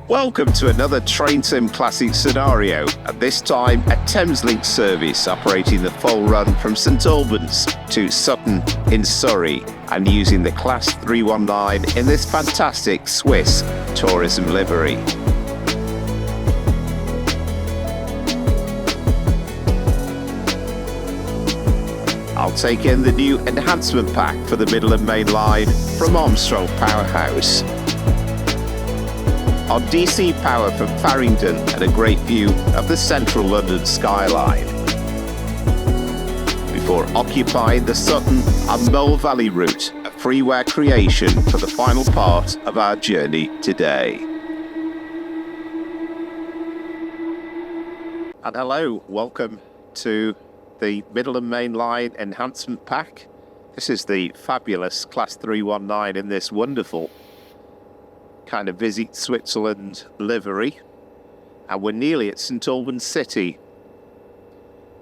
Welcome to another Train Sim Classic scenario, at this time a Thameslink service operating the full run from St Albans to Sutton in Surrey and using the Class 319 in this fantastic Swiss tourism livery. I'll take in the new enhancement pack for the Middle and Main Line from Armstrong Powerhouse. On DC power from Faringdon and a great view of the central London skyline. Before occupying the Sutton and Mole Valley route, a freeware creation for the final part of our journey today. And hello, welcome to the Middle and Main Line enhancement pack. This is the fabulous Class 319 in this wonderful kind of Visit Switzerland livery, and we're nearly at St Albans City.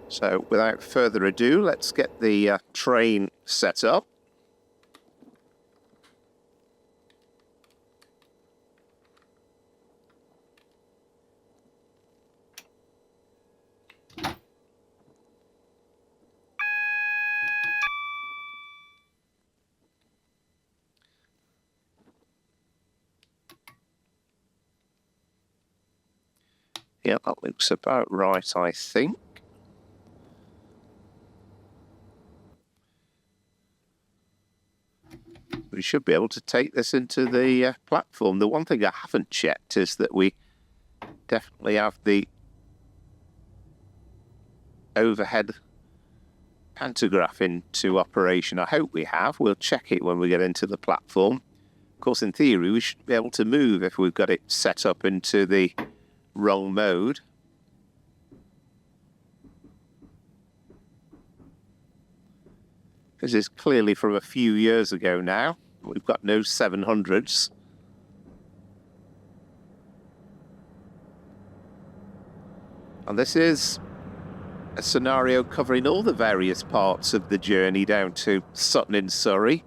So without further ado, let's get the train set up. Yeah, that looks about right, I think. We should be able to take this into the platform. The one thing I haven't checked is that we definitely have the overhead pantograph into operation. I hope we have. We'll check it when we get into the platform. Of course, in theory, we should be able to move if we've got it set up into the wrong mode. This is clearly from a few years ago now. We've got no 700s. And this is a scenario covering all the various parts of the journey down to Sutton in Surrey.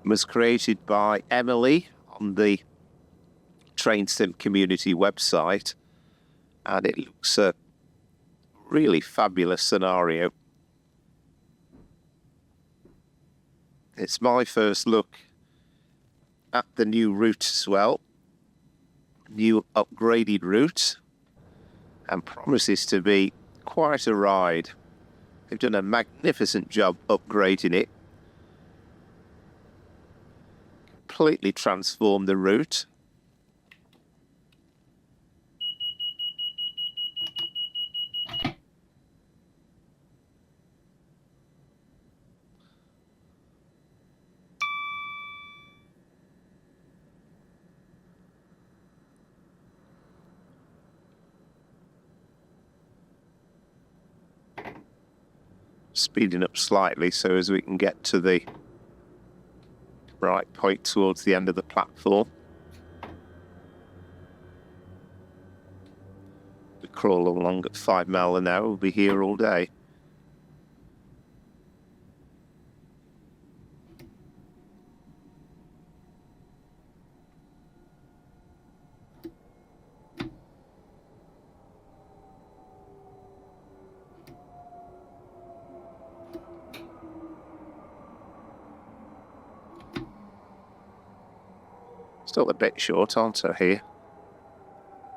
It was created by Emily on the Train Sim community website. And it looks a really fabulous scenario. It's my first look at the new route as well. New upgraded route. And promises to be quite a ride. They've done a magnificent job upgrading it. Completely transformed the route. Speeding up slightly so as we can get to the right point towards the end of the platform. We crawl along at 5 miles an hour, we'll be here all day. Still a bit short, aren't I, here?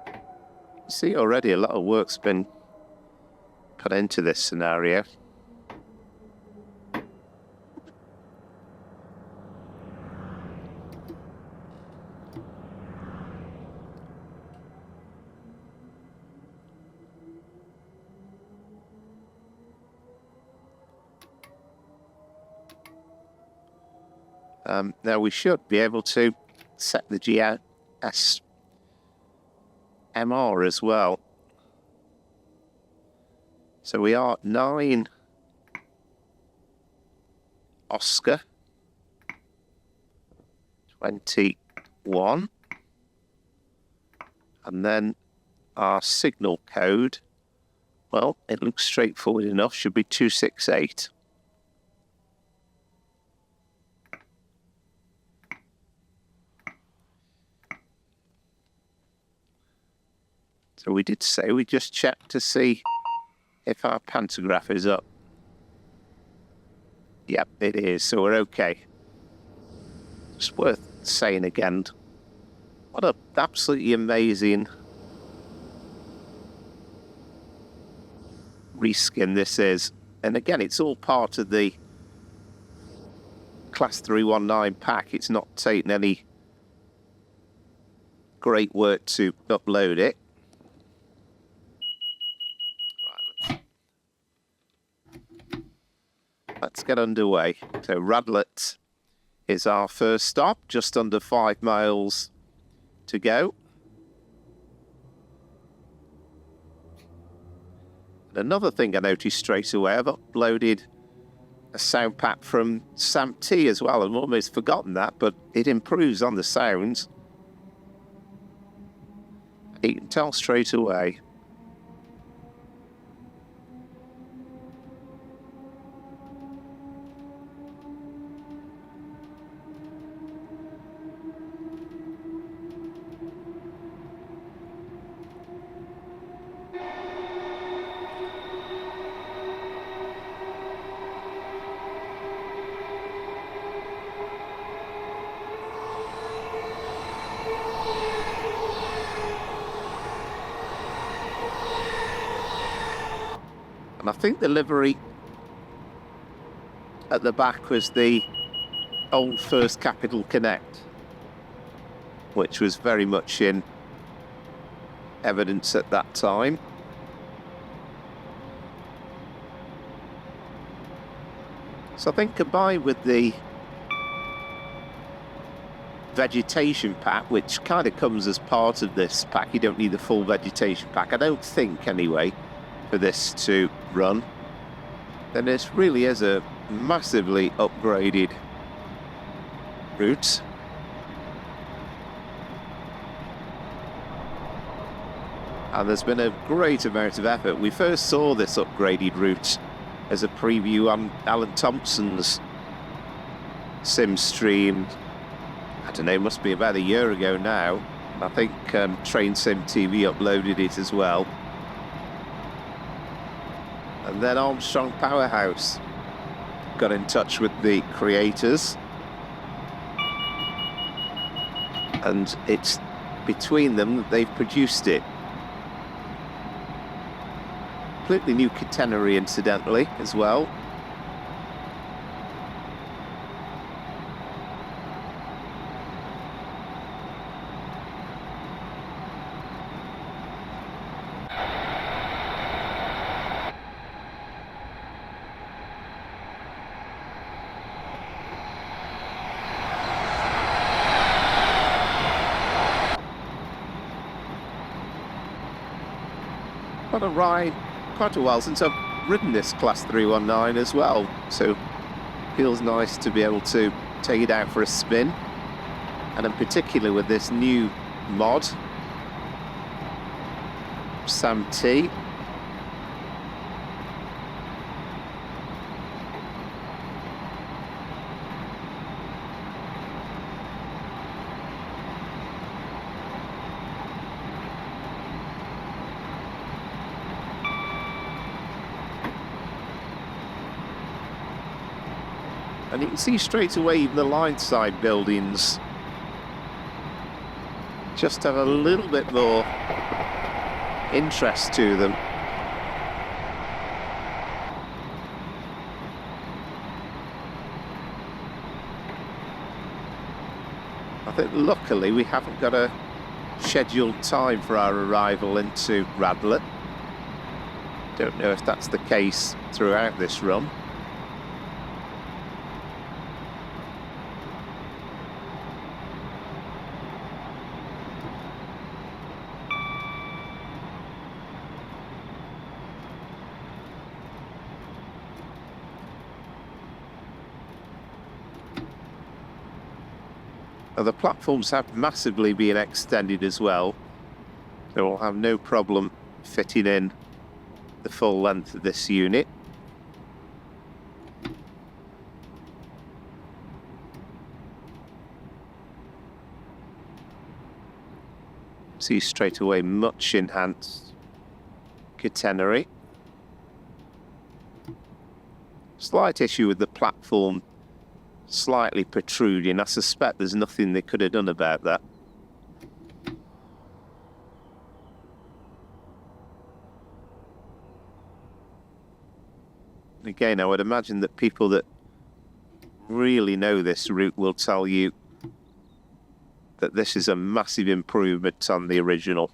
You see already a lot of work's been put into this scenario. Now we should be able to set the GS MR as well. So we are 9 Oscar 21, and then our signal code, well, it looks straightforward enough, should be 268. So we did say we just checked to see if our pantograph is up. Yep, it is, so we're okay. It's worth saying again, what an absolutely amazing reskin this is. And again, it's all part of the Class 319 pack. It's not taken any great work to upload it. Right, let's get underway. So Radlett is our first stop, just under 5 miles to go. And another thing I noticed straight away, I've uploaded a sound pack from Sam T as well. I've almost forgotten that, but it improves on the sounds. You can tell straight away. And I think the livery at the back was the old First Capital Connect, which was very much in evidence at that time. So I think combined with the vegetation pack, which kind of comes as part of this pack, you don't need the full vegetation pack, I don't think anyway, for this to run, then this really is a massively upgraded route. And there's been a great amount of effort. We first saw this upgraded route as a preview on Alan Thompson's sim stream. I don't know, it must be about a year ago now. I think Train Sim TV uploaded it as well. And then Armstrong Powerhouse got in touch with the creators. And it's between them that they've produced it. Completely new catenary, incidentally, as well. Quite a ride, quite a while since I've ridden this Class 319 as well, so feels nice to be able to take it out for a spin, and in particular with this new mod, Sam T. And you can see straight away even the line side buildings just have a little bit more interest to them. I think luckily we haven't got a scheduled time for our arrival into Radlett. Don't know if that's the case throughout this run. Now, the platforms have massively been extended as well, so we'll have no problem fitting in the full length of this unit. See straight away, much enhanced catenary. Slight issue with the platform slightly protruding. I suspect there's nothing they could have done about that. Again, I would imagine that people that really know this route will tell you that this is a massive improvement on the original.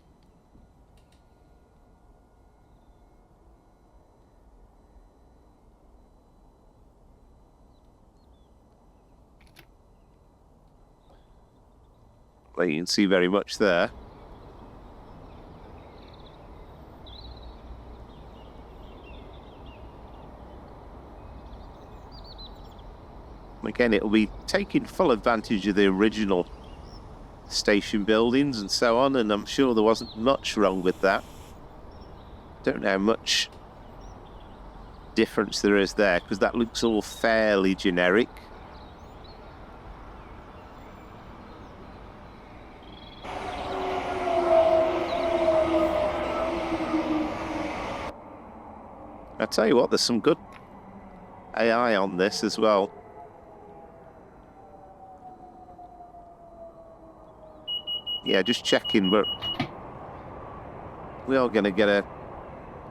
Well, you can see very much there. Again, it'll be taking full advantage of the original station buildings and so on, and I'm sure there wasn't much wrong with that. Don't know how much difference there is there, because that looks all fairly generic. I tell you what, there's some good AI on this as well. Yeah, just checking, but we are going to get a,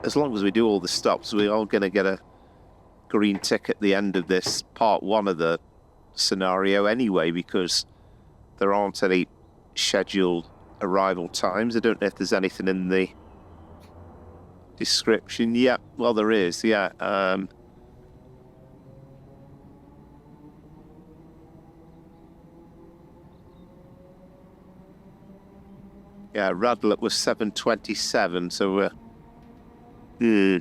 as long as we do all the stops, we are going to get a green tick at the end of this part one of the scenario anyway, because there aren't any scheduled arrival times. I don't know if there's anything in the description. Yeah, well, there is, yeah. Yeah, Radlett was 7:27, so we're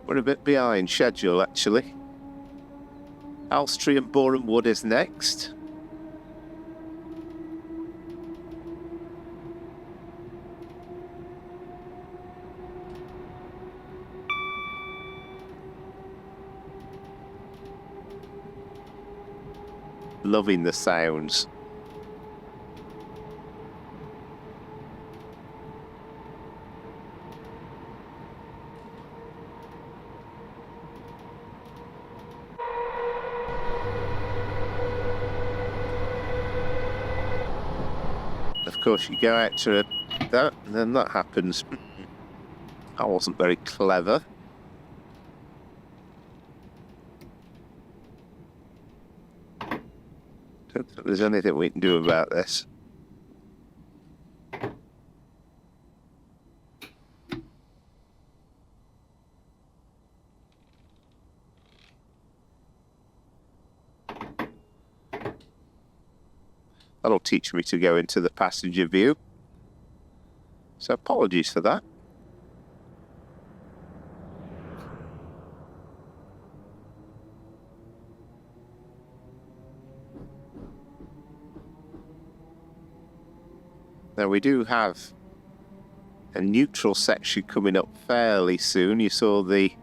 a bit behind schedule, actually. Elstree and Boreham Wood is next. Loving the sounds. Of course, you go out to that, and then that happens. I wasn't very clever. Don't think there's anything we can do about this. That'll teach me to go into the passenger view. So apologies for that. Now we do have a neutral section coming up fairly soon. You saw the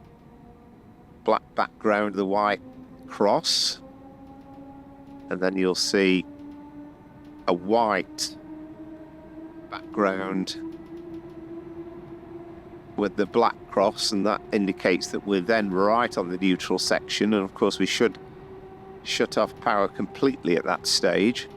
black background, the white cross, and then you'll see a white background with the black cross, and that indicates that we're then right on the neutral section, and of course we should shut off power completely at that stage.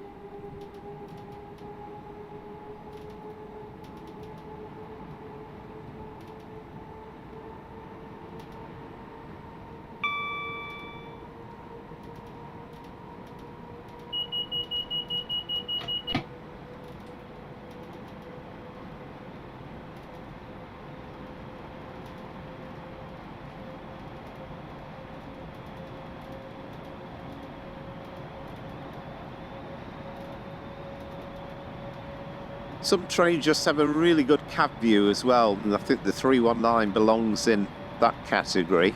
Some trains just have a really good cab view as well, and I think the 319 belongs in that category.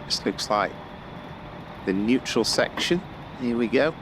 This looks like the neutral section. Here we go.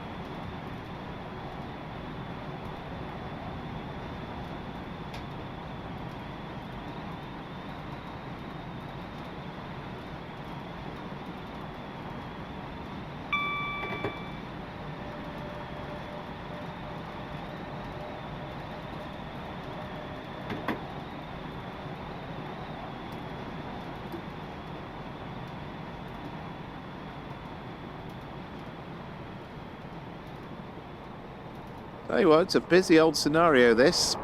Hey, well, it's a busy old scenario, this.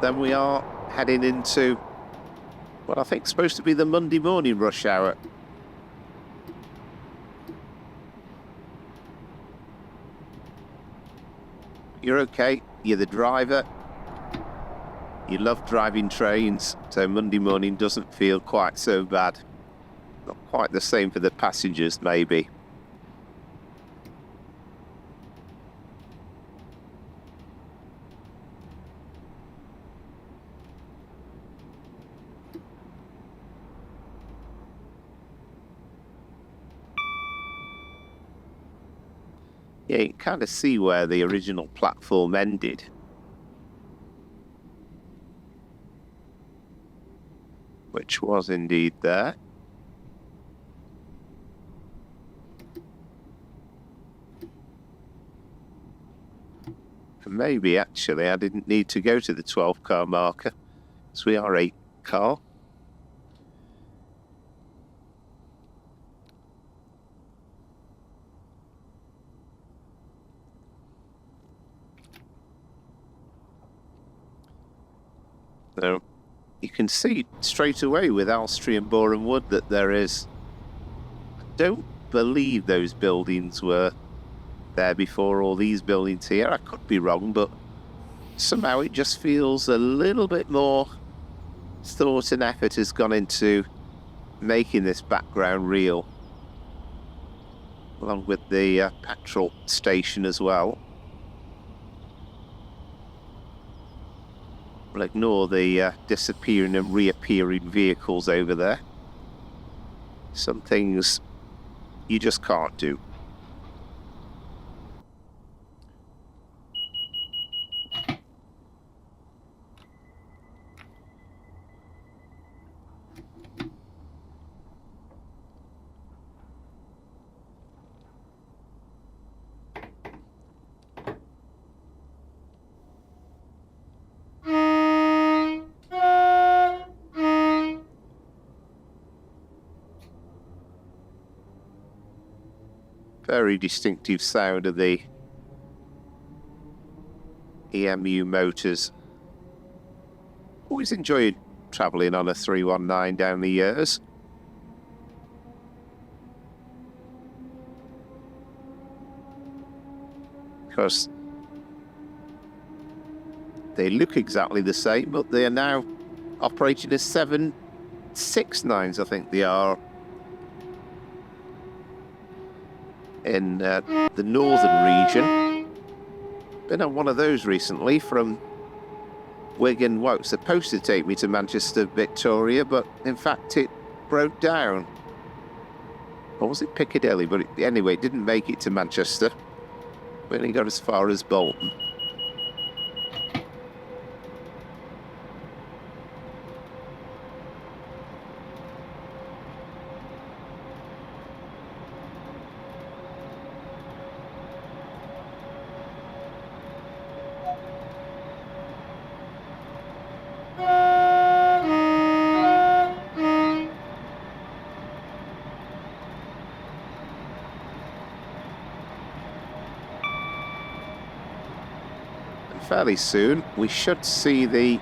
Then we are heading into what I think is supposed to be the Monday morning rush hour. You're okay, you're the driver. You love driving trains, so Monday morning doesn't feel quite so bad. Not quite the same for the passengers, maybe. Yeah, you can kind of see where the original platform ended. Which was indeed there. And maybe actually I didn't need to go to the 12-car marker, because we are 8-car. So you can see straight away with Alstree and Boreham Wood that there is... I don't believe those buildings were there before, all these buildings here. I could be wrong, but somehow it just feels a little bit more thought and effort has gone into making this background real, along with the petrol station as well. We'll ignore the disappearing and reappearing vehicles over there. Some things you just can't do. Very distinctive sound of the EMU motors. Always enjoyed travelling on a 319 down the years. Because they look exactly the same, but they are now operating as 769s, I think they are, in the northern region. Been on one of those recently from Wigan. Well, it was supposed to take me to Manchester, Victoria, but in fact it broke down. Or was it Piccadilly? But anyway, it didn't make it to Manchester. We only got as far as Bolton. Fairly soon we should see the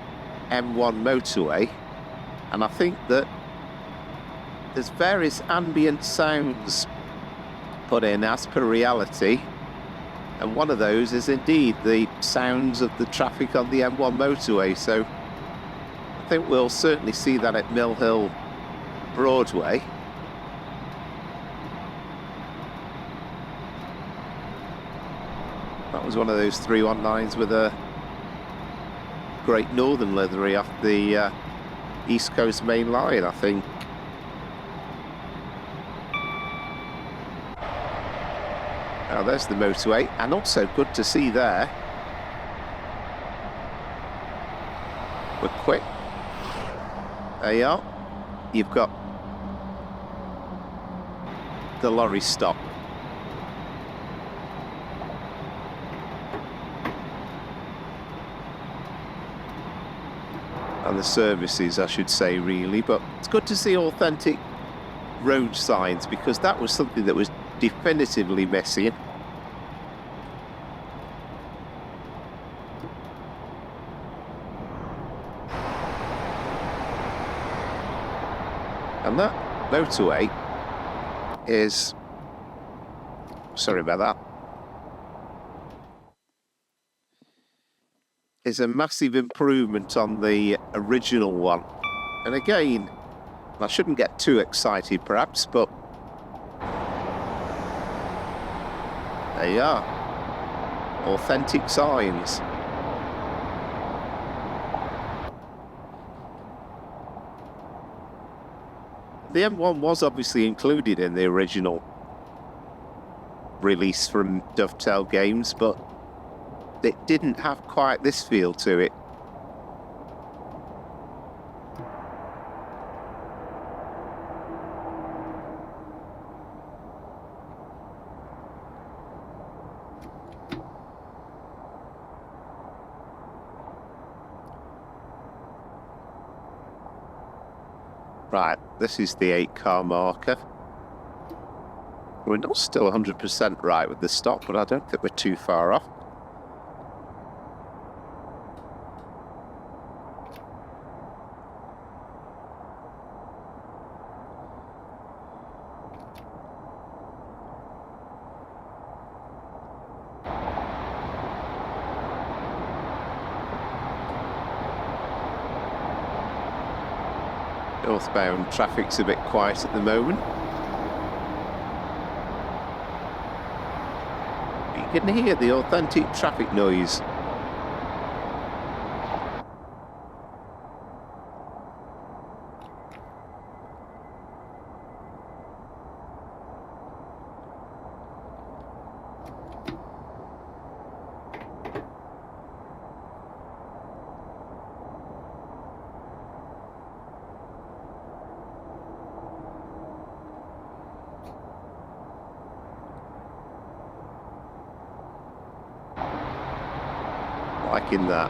M1 motorway, and I think that there's various ambient sounds put in as per reality, and one of those is indeed the sounds of the traffic on the M1 motorway. So I think we'll certainly see that at Mill Hill Broadway. That was one of those 319s with a Great Northern livery off the East Coast Main Line, I think. Now there's the motorway, and also good to see there. We're quick. There you are. You've got the lorry stop. And the services, I should say, really. But it's good to see authentic road signs, because that was something that was definitively missing. And that motorway is, sorry about that, is a massive improvement on the original one. And again, I shouldn't get too excited perhaps, but there you are, authentic signs. The M1 was obviously included in the original release from Dovetail Games, but it didn't have quite this feel to it. Right, this is the 8-car marker. We're not still 100% right with the stop, but I don't think we're too far off. Northbound traffic's a bit quiet at the moment. You can hear the authentic traffic noise. Liking that.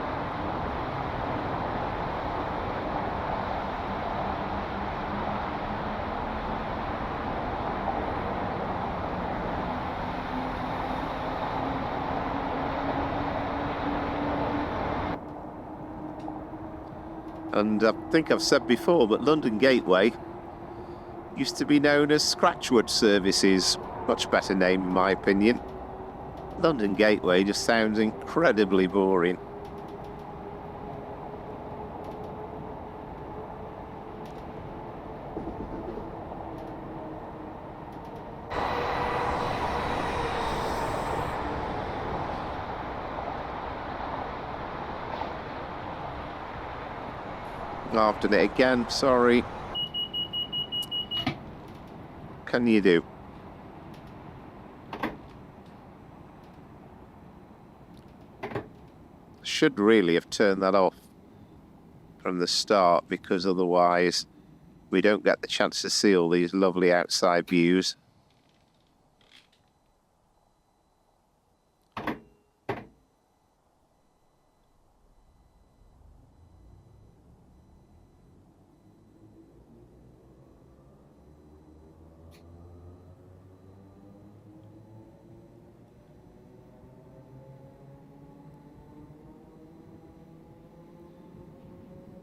And I think I've said before, but London Gateway used to be known as Scratchwood Services. Much better name in my opinion. London Gateway just sounds incredibly boring. I've done it again, sorry. What can you do? Should really have turned that off from the start, because otherwise we don't get the chance to see all these lovely outside views.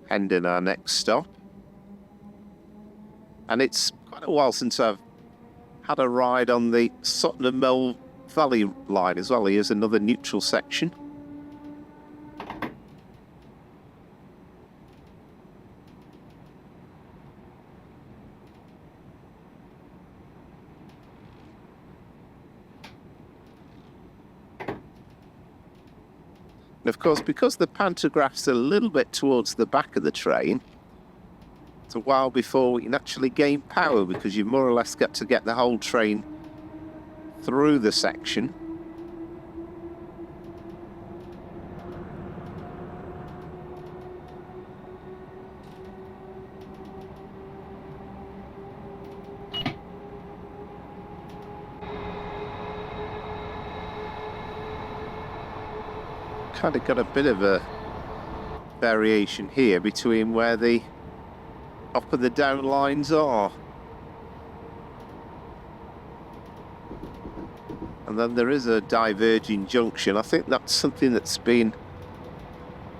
Hendon, our next stop. And it's quite a while since I've had a ride on the Sutton and Mill Valley line as well. Here's another neutral section. And of course, because the pantograph's a little bit towards the back of the train, it's a while before we can actually gain power, because you more or less get to get the whole train through the section. Kind of got a bit of a variation here between where the up and the down lines are, and then there is a diverging junction. I think that's something that's been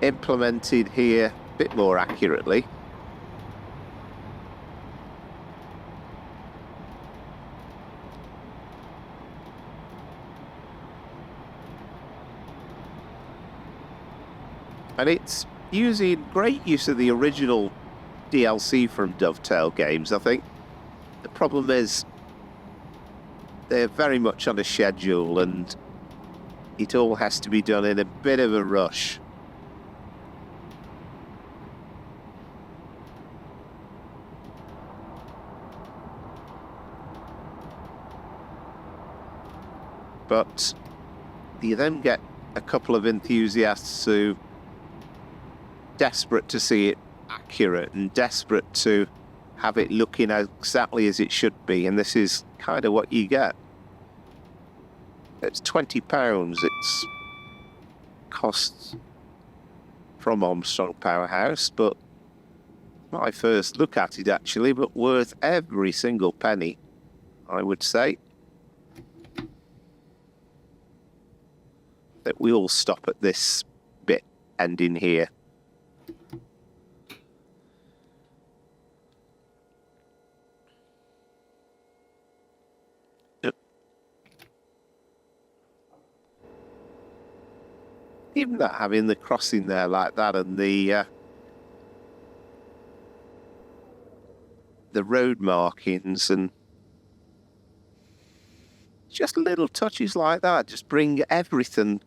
implemented here a bit more accurately. And it's using great use of the original DLC from Dovetail Games, I think. The problem is they're very much on a schedule and it all has to be done in a bit of a rush. But you then get a couple of enthusiasts who are desperate to see it accurate and desperate to have it looking exactly as it should be, and this is kind of what you get. It's £20. It's costs from Armstrong Powerhouse, but my first look at it actually, but worth every single penny, I would say. That we all stop at this bit ending here. Yep. Even that having the crossing there like that and the road markings and just little touches like that just bring everything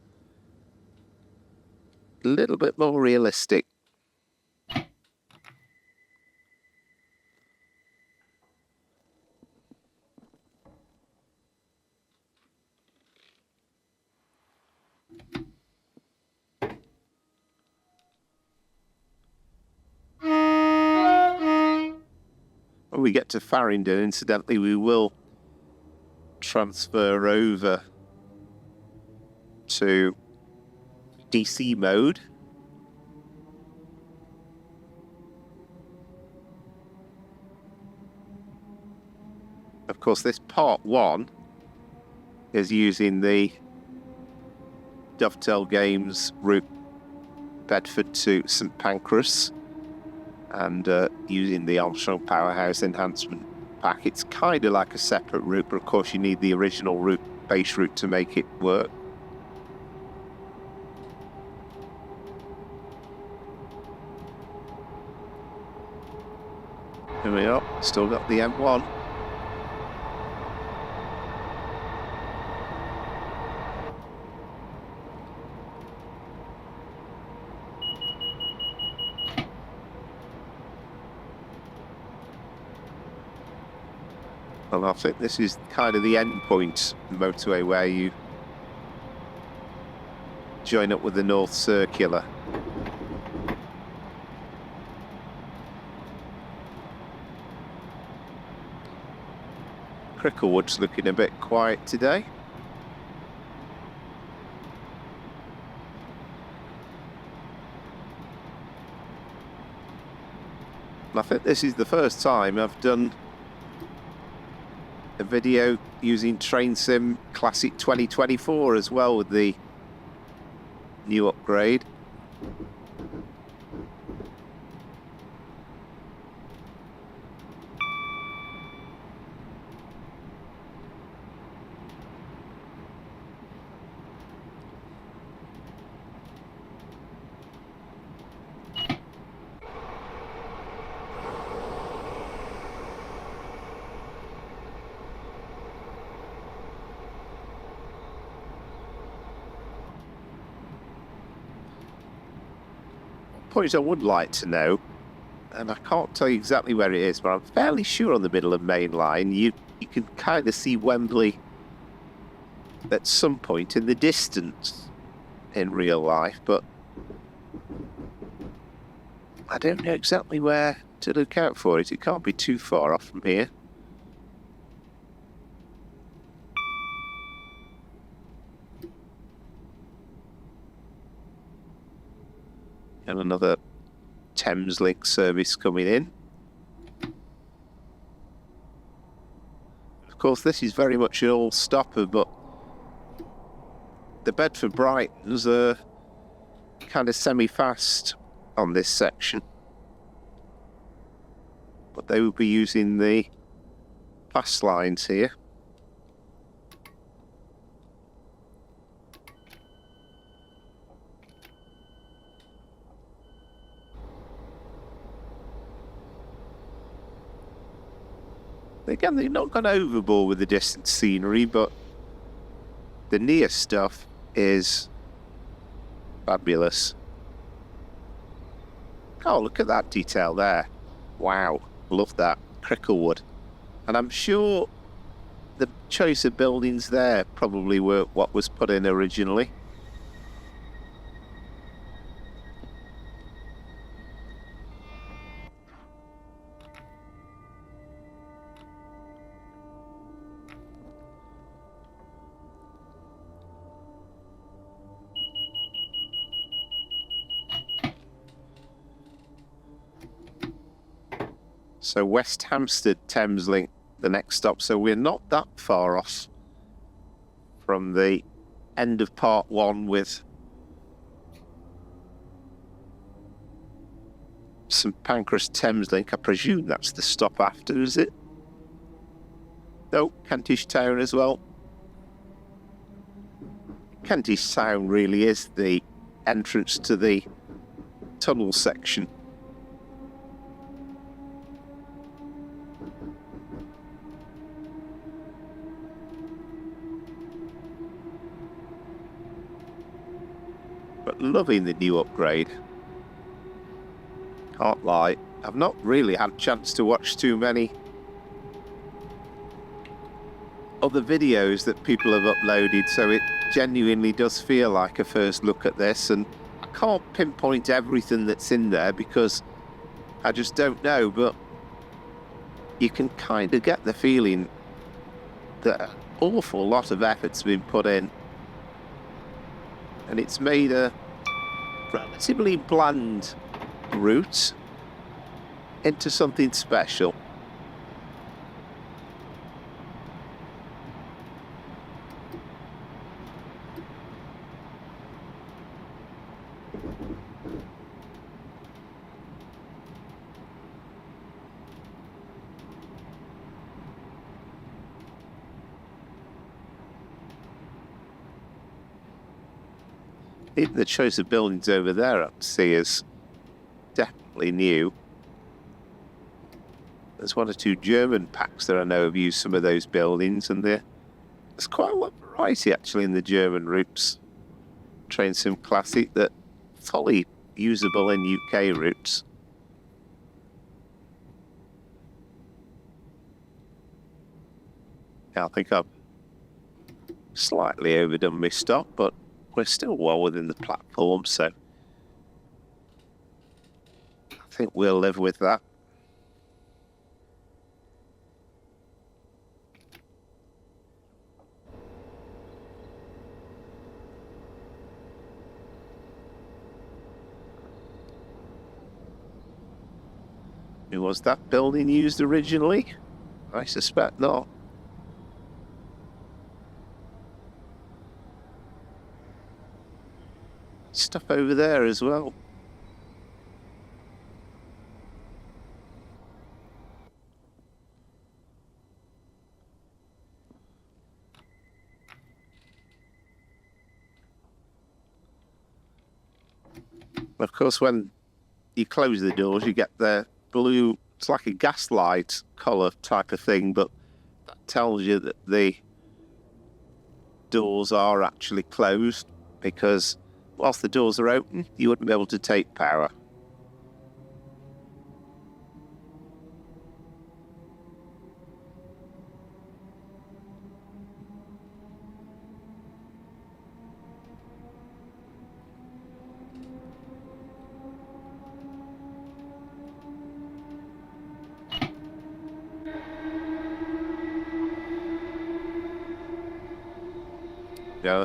a little bit more realistic. When we get to Faringdon, incidentally, we will transfer over to DC mode. Of course, this part 1 is using the Dovetail Games route Bedford to St Pancras and using the Armstrong Powerhouse enhancement pack. It's kind of like a separate route, but of course you need the original route, base route, to make it work. Here we are, still got the M1. And I think this is kind of the end point of the motorway where you join up with the North Circular. Cricklewood's looking a bit quiet today. And I think this is the first time I've done a video using Train Sim Classic 2024 as well with the new upgrade. Point I would like to know, and I can't tell you exactly where it is, but I'm fairly sure on the middle of Main Line you can kind of see Wembley at some point in the distance in real life, but I don't know exactly where to look out for it. It can't be too far off from here. And another Thameslink service coming in. Of course, this is very much an all-stopper, but the Bedford Brightons are kind of semi-fast on this section. But they will be using the fast lines here. Again, they've not gone overboard with the distant scenery, but the near stuff is fabulous. Oh, look at that detail there. Wow, love that. Cricklewood. And I'm sure the choice of buildings there probably were what was put in originally. So West Hampstead, Thameslink, the next stop. So we're not that far off from the end of part one with St Pancras Thameslink. I presume that's the stop after, is it? No, Kentish Town as well. Kentish Town really is the entrance to the tunnel section. But loving the new upgrade. Can't lie, I've not really had a chance to watch too many other videos that people have uploaded, so it genuinely does feel like a first look at this, and I can't pinpoint everything that's in there because I just don't know, but you can kind of get the feeling that an awful lot of effort's been put in, and it's made a relatively bland route into something special. Even the choice of buildings over there I see is definitely new. There's one or two German packs that I know have used some of those buildings, and there's quite a lot of variety actually in the German routes. Train Sim Classic that fully usable in UK routes. Yeah, I think I've slightly overdone my stop, but we're still well within the platform, so I think we'll live with that. Was that building used originally? I suspect not. Stuff over there as well. Of course, when you close the doors, you get the blue, it's like a gaslight colour type of thing, but that tells you that the doors are actually closed, because whilst the doors are open, you wouldn't be able to take power.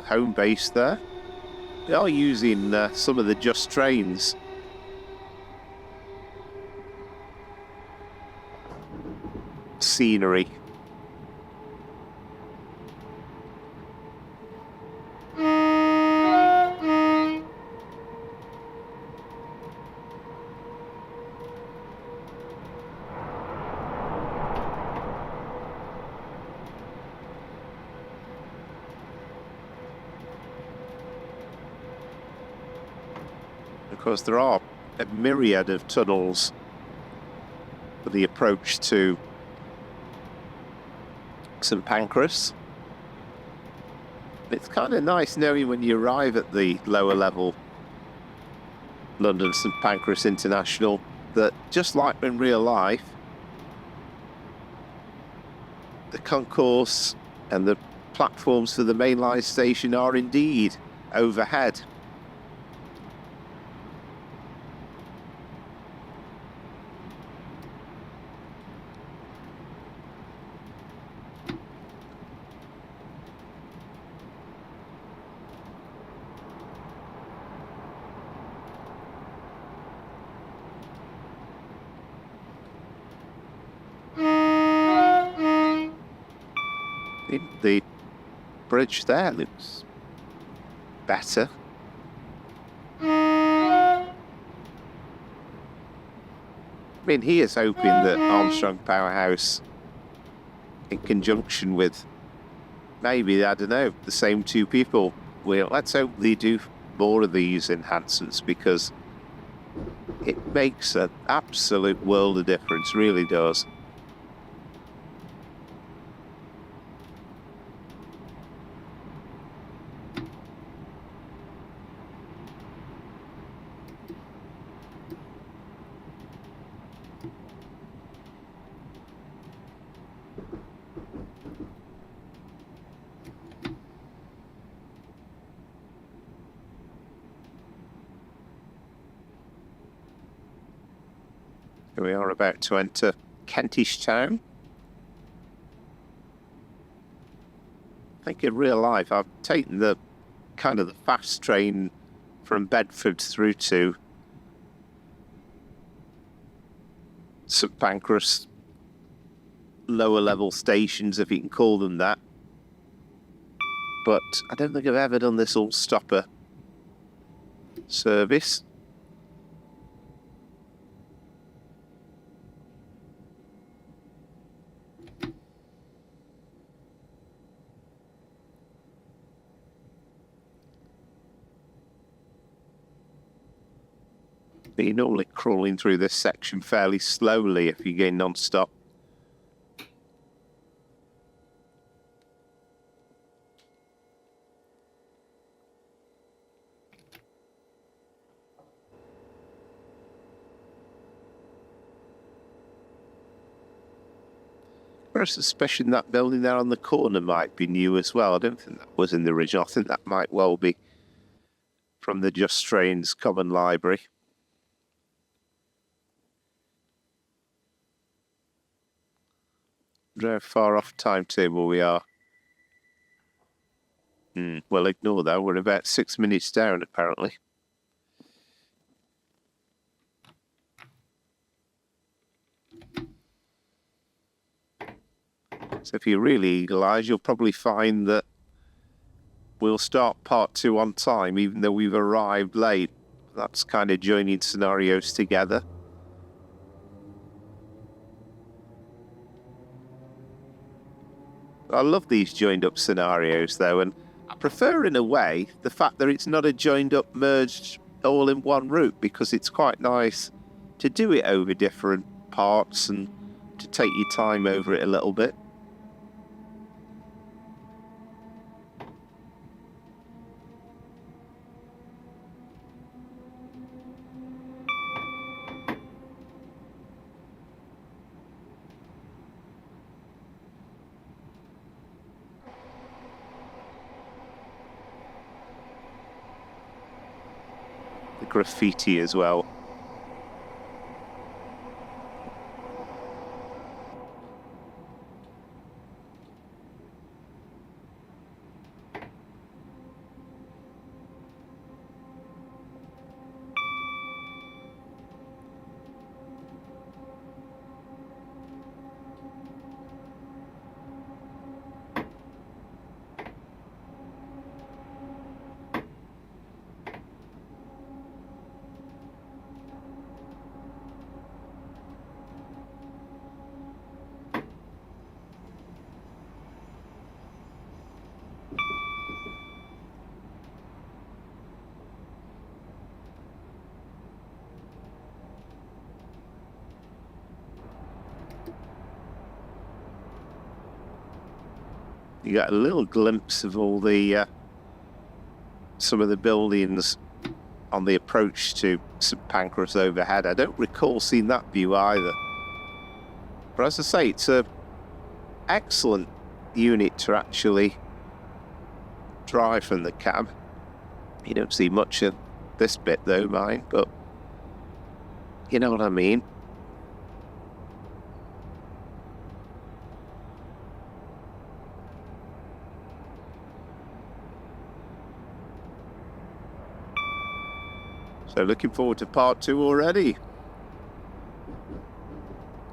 Home base there. They are using some of the Just trains. Scenery. Of course, there are a myriad of tunnels for the approach to St Pancras. It's kind of nice knowing when you arrive at the lower level London St Pancras International that, just like in real life, the concourse and the platforms for the mainline station are indeed overhead. The bridge there looks better. I mean, he is hoping that Armstrong Powerhouse, in conjunction with maybe, I don't know, the same two people, let's hope they do more of these enhancements, because it makes an absolute world of difference, really does. Here we are about to enter Kentish Town. I think in real life I've taken the kind of the fast train from Bedford through to St Pancras lower level stations, if you can call them that. But I don't think I've ever done this all stopper service. But you're normally crawling through this section fairly slowly if you're going non-stop. I've a suspicion that building there on the corner might be new as well. I don't think that was in the original. I think that might well be from the Just Trains Common Library. How far off timetable we are. Well, ignore that. We're about 6 minutes down, apparently. So if you're really eagle-eyed, you'll probably find that we'll start part 2 on time, even though we've arrived late. That's kind of joining scenarios together. I love these joined up scenarios though, and I prefer in a way the fact that it's not a joined up merged all in one route, because it's quite nice to do it over different parts and to take your time over it a little bit. Graffiti as well. You got a little glimpse of all the some of the buildings on the approach to St Pancras overhead. I don't recall seeing that view either. But as I say, it's an excellent unit to actually drive from the cab. You don't see much of this bit though, mine, but you know what I mean. So looking forward to part 2 already.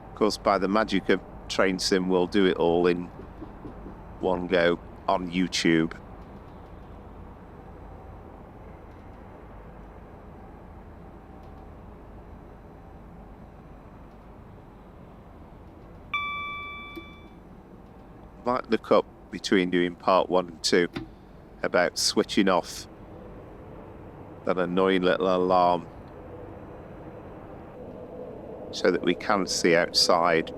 Of course, by the magic of Train Sim, we'll do it all in one go on YouTube. Might look up between doing part 1 and 2 about switching off that annoying little alarm so that we can see outside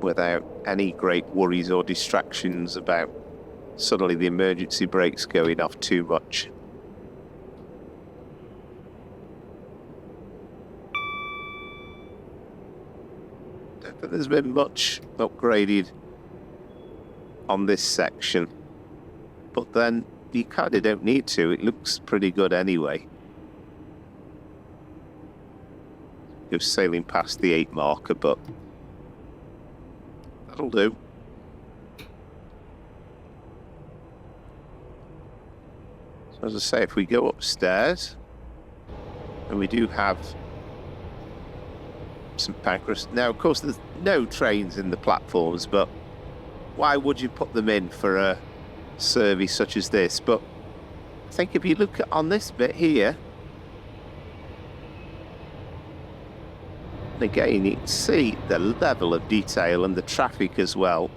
without any great worries or distractions about suddenly the emergency brakes going off too much. Don't think there's been much upgraded on this section, but then you kind of don't need to. It looks pretty good anyway. Just sailing past the 8 marker, but that'll do. So as I say, if we go upstairs, and we do have St Pancras. Now, of course, there's no trains in the platforms, but why would you put them in for a service such as this? But I think if you look at on this bit here, and again you can see the level of detail and the traffic as well.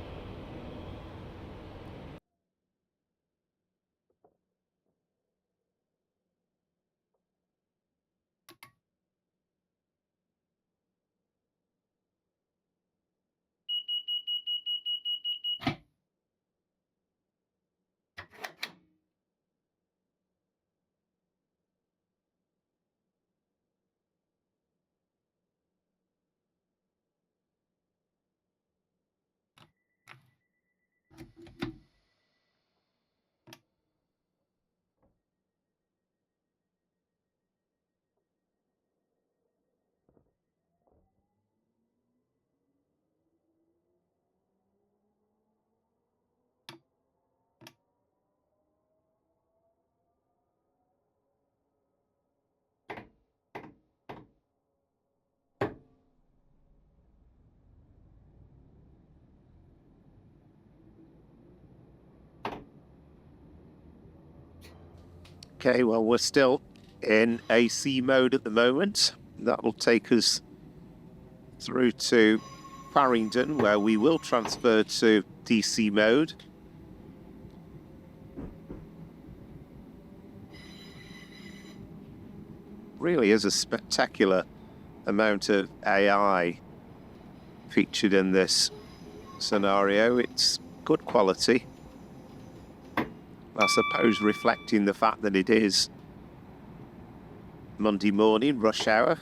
Okay, well, we're still in AC mode at the moment. That will take us through to Faringdon, where we will transfer to DC mode. Really is a spectacular amount of AI featured in this scenario. It's good quality. I suppose reflecting the fact that it is Monday morning, rush hour.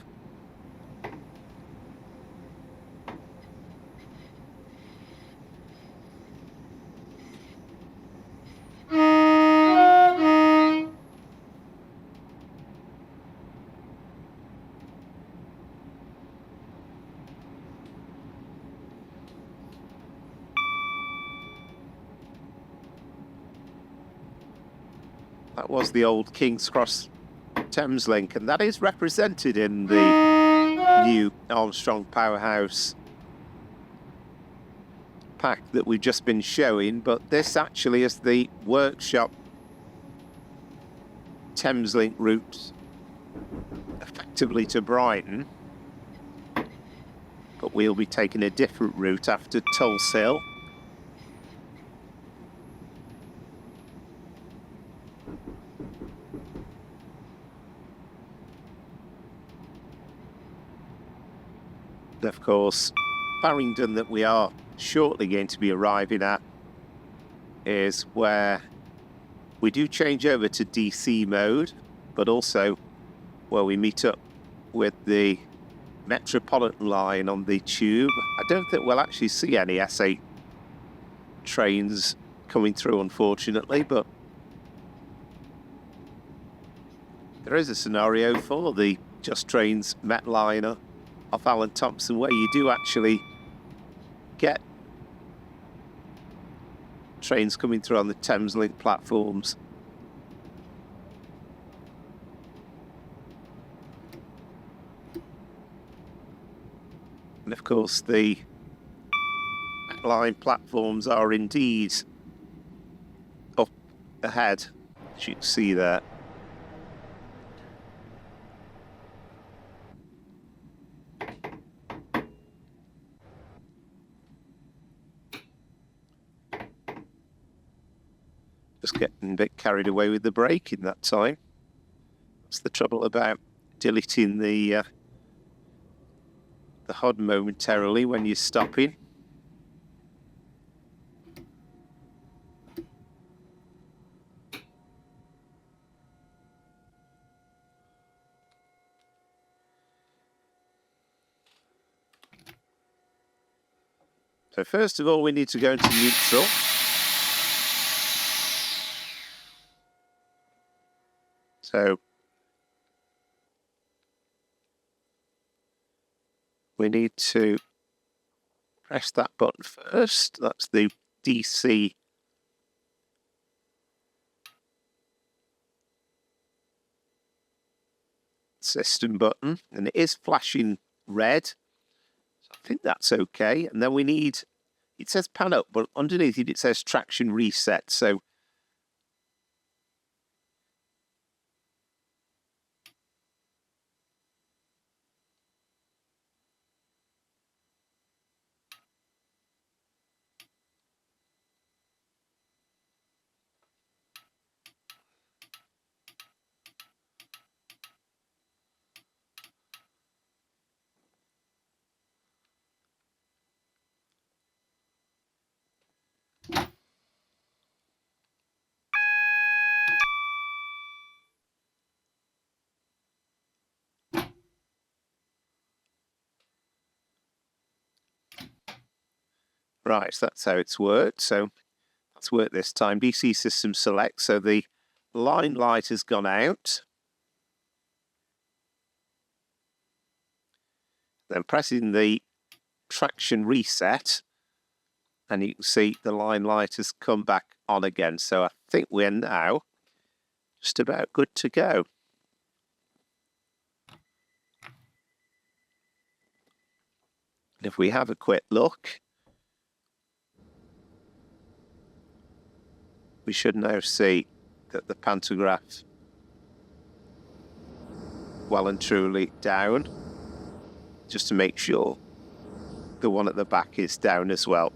That was the old King's Cross Thameslink, and that is represented in the new Armstrong Powerhouse pack that we've just been showing, but this actually is the workshop Thameslink route effectively to Brighton, but we'll be taking a different route after Tulse. Of course, Faringdon that we are shortly going to be arriving at is where we do change over to DC mode, but also where we meet up with the Metropolitan line on the tube. I don't think we'll actually see any S8 trains coming through, unfortunately, but there is a scenario for the Just Trains Met liner off Alan Thompson where you do actually get trains coming through on the Thameslink platforms. And of course the Met line platforms are indeed up ahead, as you can see there. Just getting a bit carried away with the braking that time. That's the trouble about deleting the HUD momentarily when you're stopping. So first of all, we need to go into neutral. So we need to press that button first. That's the DC system button, and it is flashing red. So I think that's okay. And then we need, it says pan up, but underneath it, it says traction reset. So right, so that's how it's worked. So that's worked this time. DC system select. So the line light has gone out. Then pressing the traction reset, and you can see the line light has come back on again. So I think we're now just about good to go. And if we have a quick look, we should now see that the pantograph well and truly down, just to make sure the one at the back is down as well.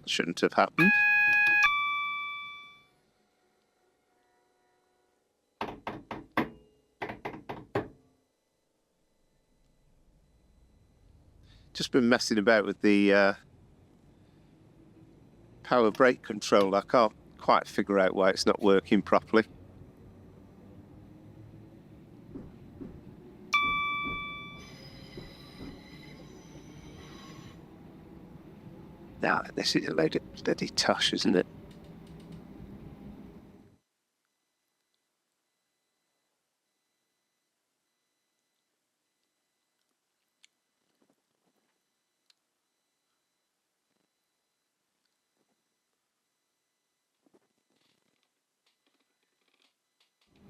Shouldn't have happened. Just been messing about with the power brake control. I can't quite figure out why it's not working properly. Now, this is a load of bloody tosh, isn't it?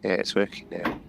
Yeah, it's working now.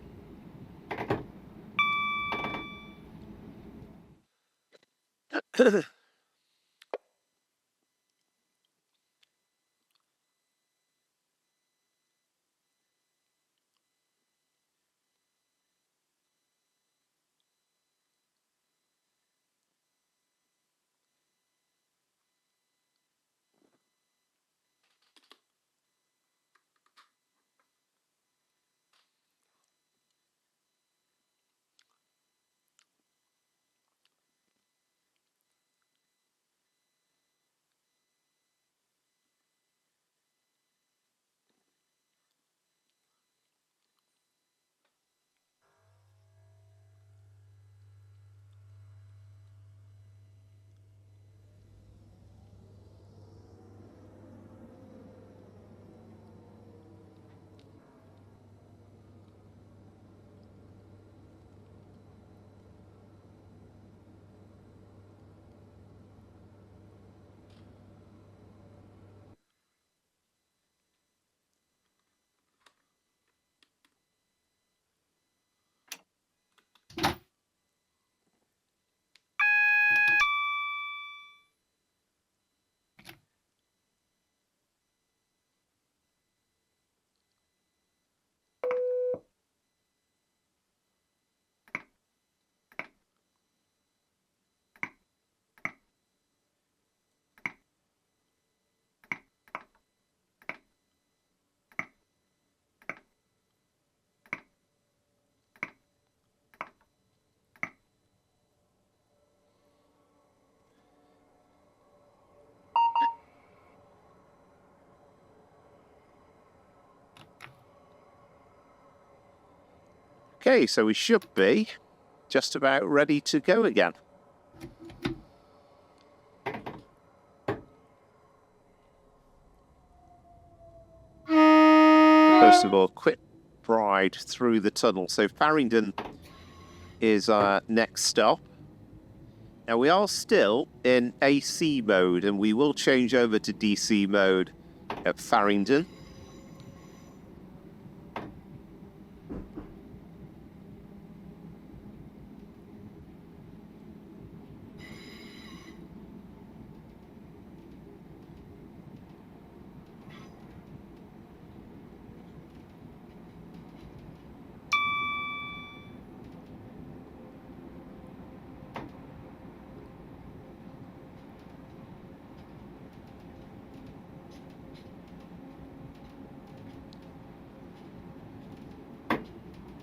Okay, so we should be just about ready to go again. First of all, quick ride through the tunnel. So Faringdon is our next stop. Now we are still in AC mode and we will change over to DC mode at Faringdon.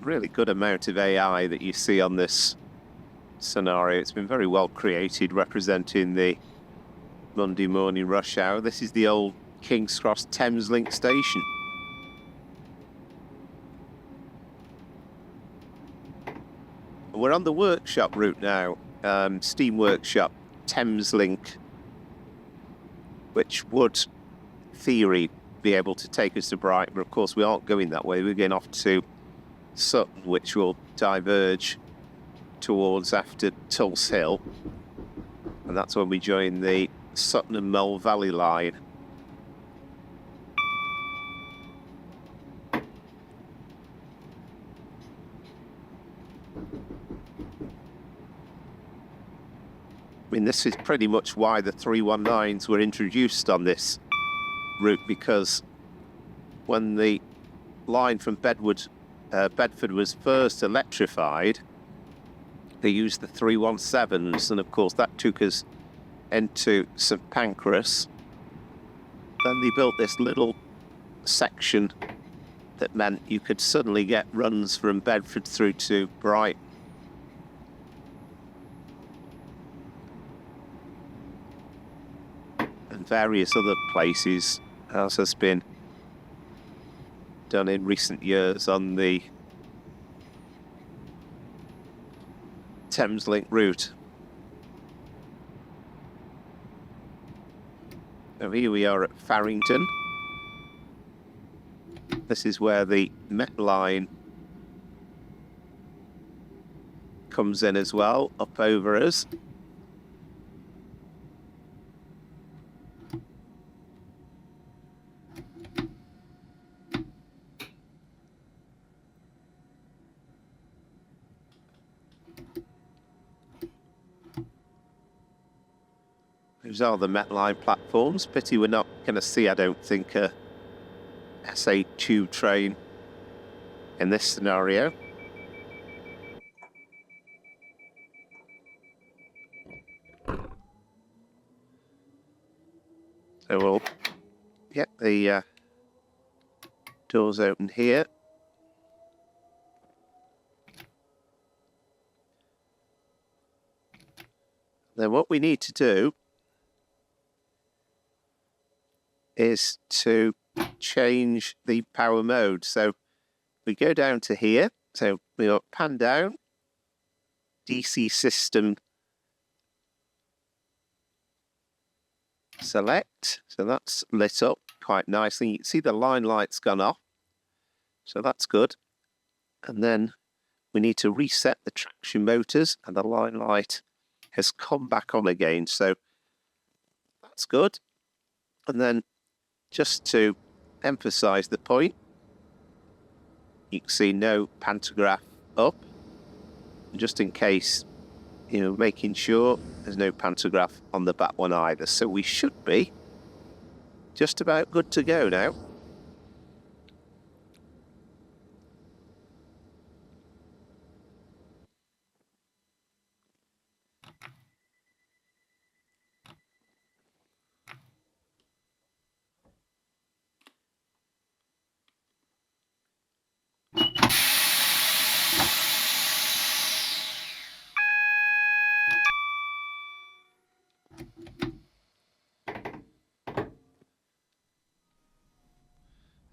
Really good amount of AI that you see on this scenario. It's been very well created, representing the Monday morning rush hour. This is the old King's Cross Thameslink station. We're on the workshop route now, Steam Workshop, Thameslink, which would, theory, be able to take us to Brighton, but of course we aren't going that way. We're going off to Sutton, which will diverge towards after Tulse Hill, and that's when we join the Sutton and Mole Valley line. I mean, this is pretty much why the 319s were introduced on this route, because when the line from Bedford was first electrified, they used the 317s, and of course that took us into St Pancras. Then they built this little section that meant you could suddenly get runs from Bedford through to Brighton. And various other places, as has been done in recent years on the Thameslink route. So here we are at Faringdon. This is where the Met line comes in as well, up over us. Those are the Metline platforms. Pity we're not going to see, I don't think, a S8 tube train in this scenario. So we'll get the doors open here. Then what we need to do is to change the power mode. So we go down to here. So we got pan down, DC system select. So that's lit up quite nicely. You can see the line light's gone off. So that's good. And then we need to reset the traction motors, and the line light has come back on again. So that's good. And then just to emphasize the point, you can see no pantograph up. And just in case, you know, making sure there's no pantograph on the back one either. So we should be just about good to go now.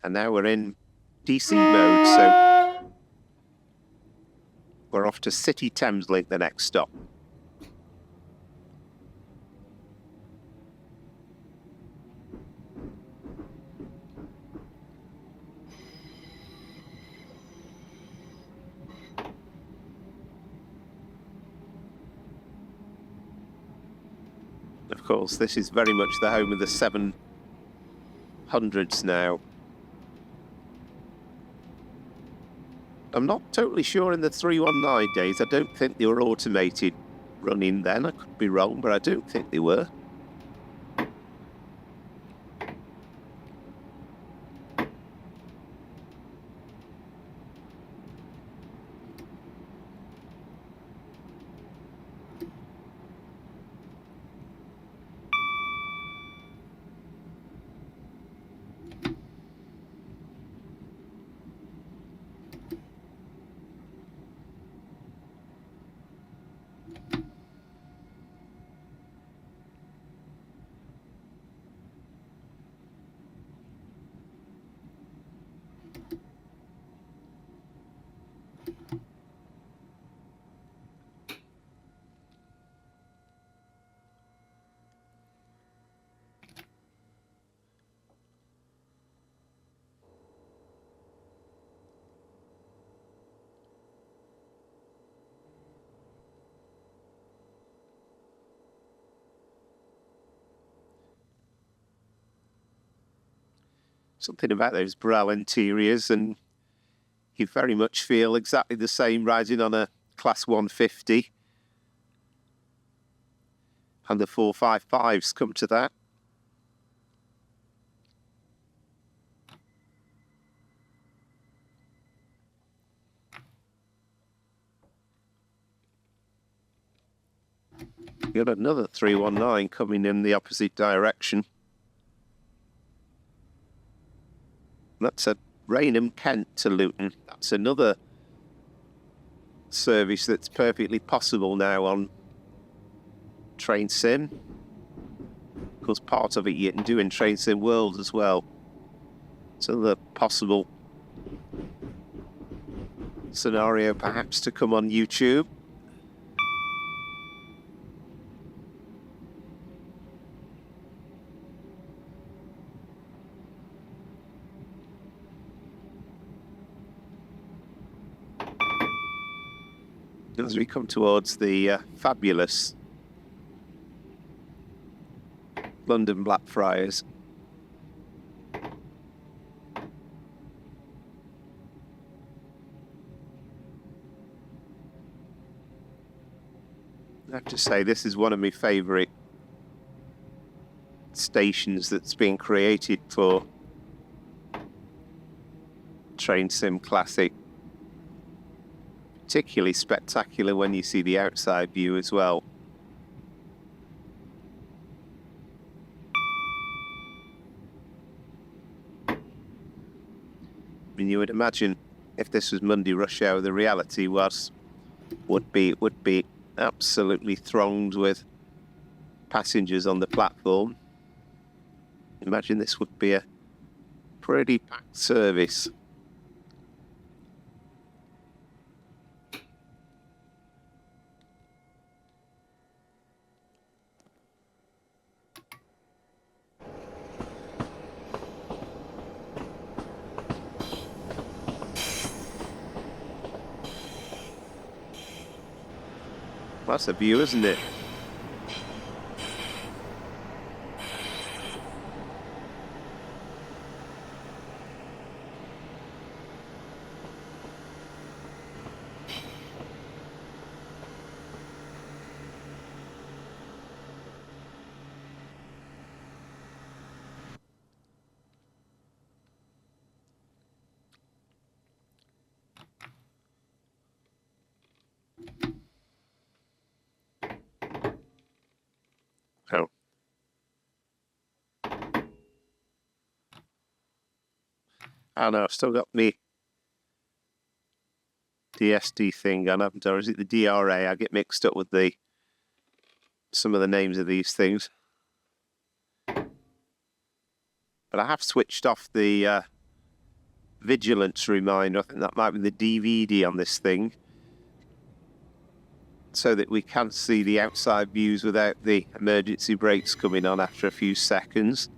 And now we're in DC mode, so we're off to City Thameslink, the next stop. Of course, this is very much the home of the 700s now. I'm not totally sure in the 319 days. I don't think they were automated running then. I could be wrong, but I don't think they were. Something about those Burrell interiors, and you very much feel exactly the same riding on a Class 150. And the 455s come to that. You've got another 319 coming in the opposite direction. That's a Rainham, Kent to Luton. That's another service that's perfectly possible now on Train Sim. Of course, part of it you can do in Train Sim World as well. So the possible scenario perhaps to come on YouTube. As we come towards the fabulous London Blackfriars. I have to say, this is one of my favourite stations that's being created for Train Sim Classic. Particularly spectacular when you see the outside view as well. I mean, you would imagine if this was Monday rush hour, the reality would be absolutely thronged with passengers on the platform. Imagine this would be a pretty packed service. That's a view, isn't it? Oh. I know, I've still got me DSD thing on, haven't I? Or is it the DRA? I get mixed up with some of the names of these things. But I have switched off the vigilance reminder. I think that might be the DVD on this thing, so that we can see the outside views without the emergency brakes coming on after a few seconds.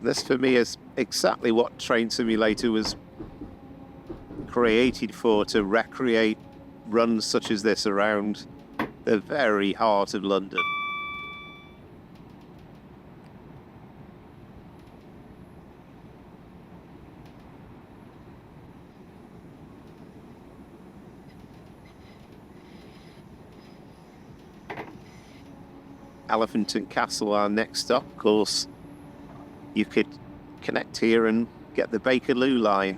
This for me is exactly what Train Simulator was created for, to recreate runs such as this around the very heart of London. Elephant and Castle, our next stop. Of course, you could connect here and get the Bakerloo line.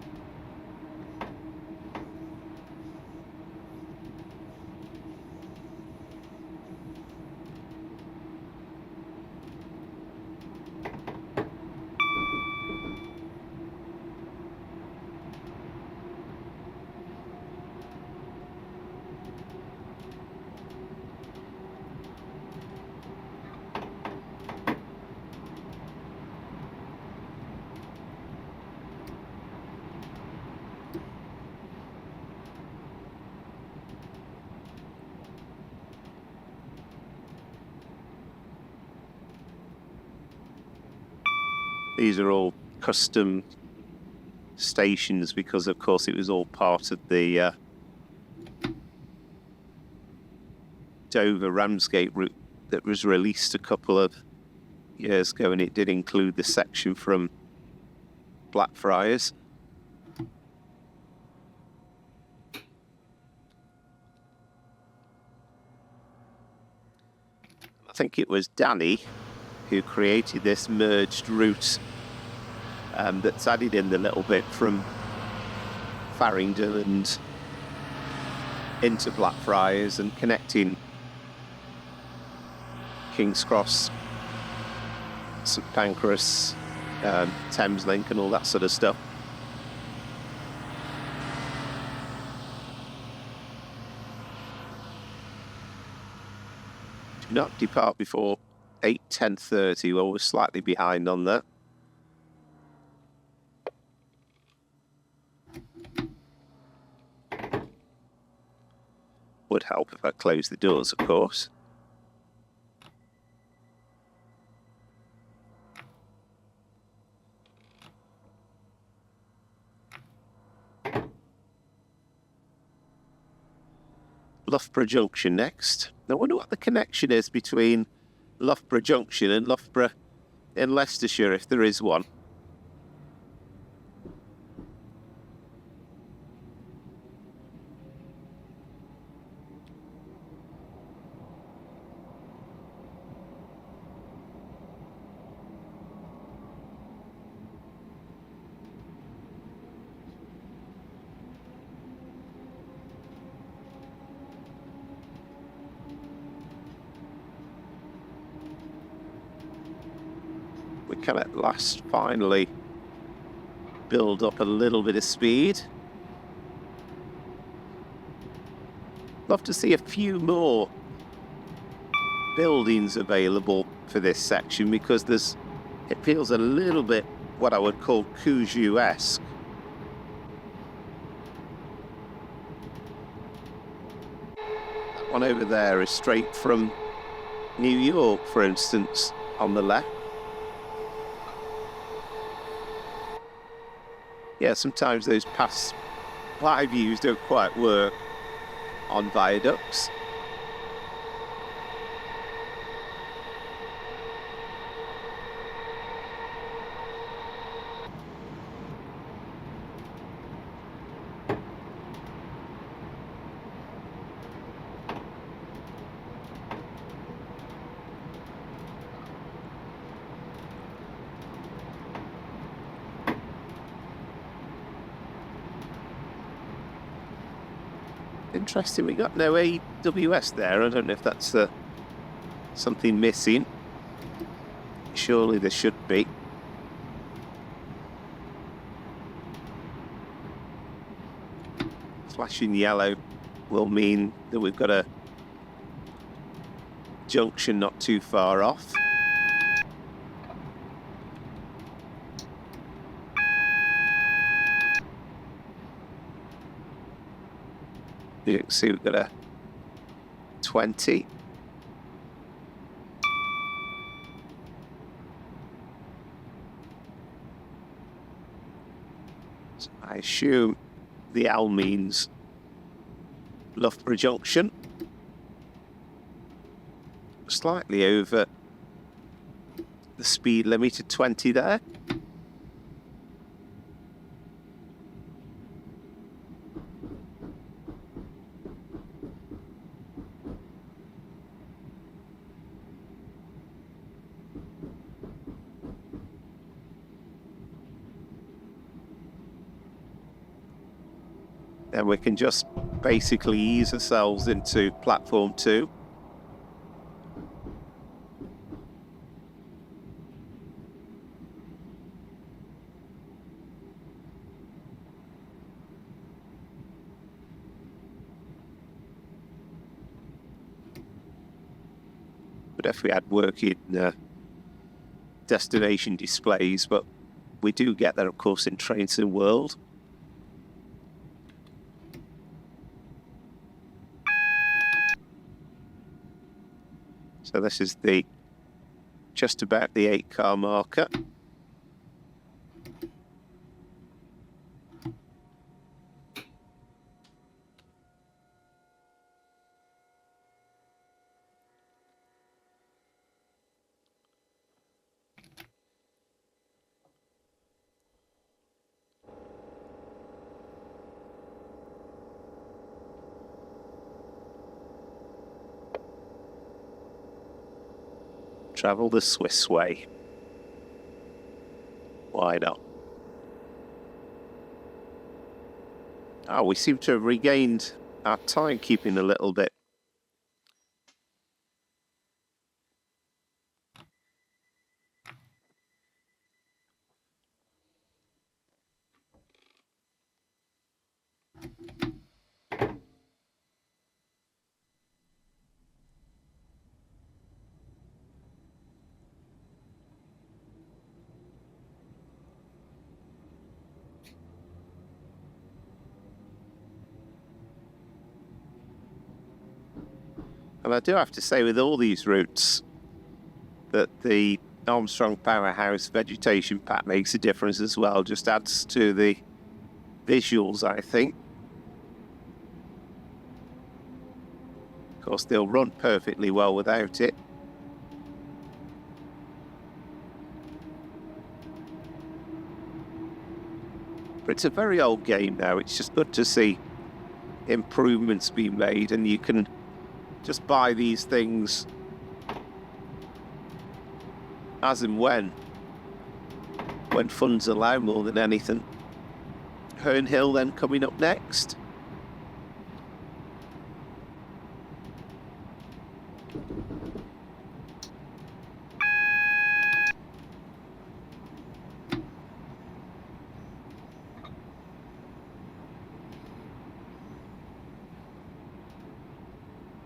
These are all custom stations because, of course, it was all part of the Dover-Ramsgate route that was released a couple of years ago, and it did include the section from Blackfriars. I think it was Danny who created this merged route that's added in the little bit from Faringdon and into Blackfriars and connecting King's Cross, St Pancras, Thameslink and all that sort of stuff. Do not depart before 8:10:30. Well, we're slightly behind on that. Would help if I close the doors, of course. Loughborough Junction next. I wonder what the connection is between Loughborough Junction and Loughborough in Leicestershire, if there is one. We can at last finally build up a little bit of speed. Love to see a few more buildings available for this section, because it feels a little bit what I would call Cuju-esque. That one over there is straight from New York, for instance, on the left. Yeah, sometimes those pass-by views don't quite work on viaducts. Interesting, we got no AWS there. I don't know if that's something missing. Surely there should be. Flashing yellow will mean that we've got a junction not too far off. You can see we've got a 20. So I assume the L means Loughborough Junction. Slightly over the speed limit of 20 there. And we can just basically ease ourselves into platform 2. But if we had working destination displays, but we do get there, of course, in Trains in World. So this is just about the 8-car marker. Travel the Swiss way. Why not? Oh, we seem to have regained our timekeeping a little bit. And I do have to say, with all these routes, that the Armstrong Powerhouse vegetation pack makes a difference as well. Just adds to the visuals, I think. Of course, they'll run perfectly well without it. But it's a very old game now. It's just good to see improvements being made, and you can just buy these things as and when funds allow, more than anything. Herne Hill then coming up next.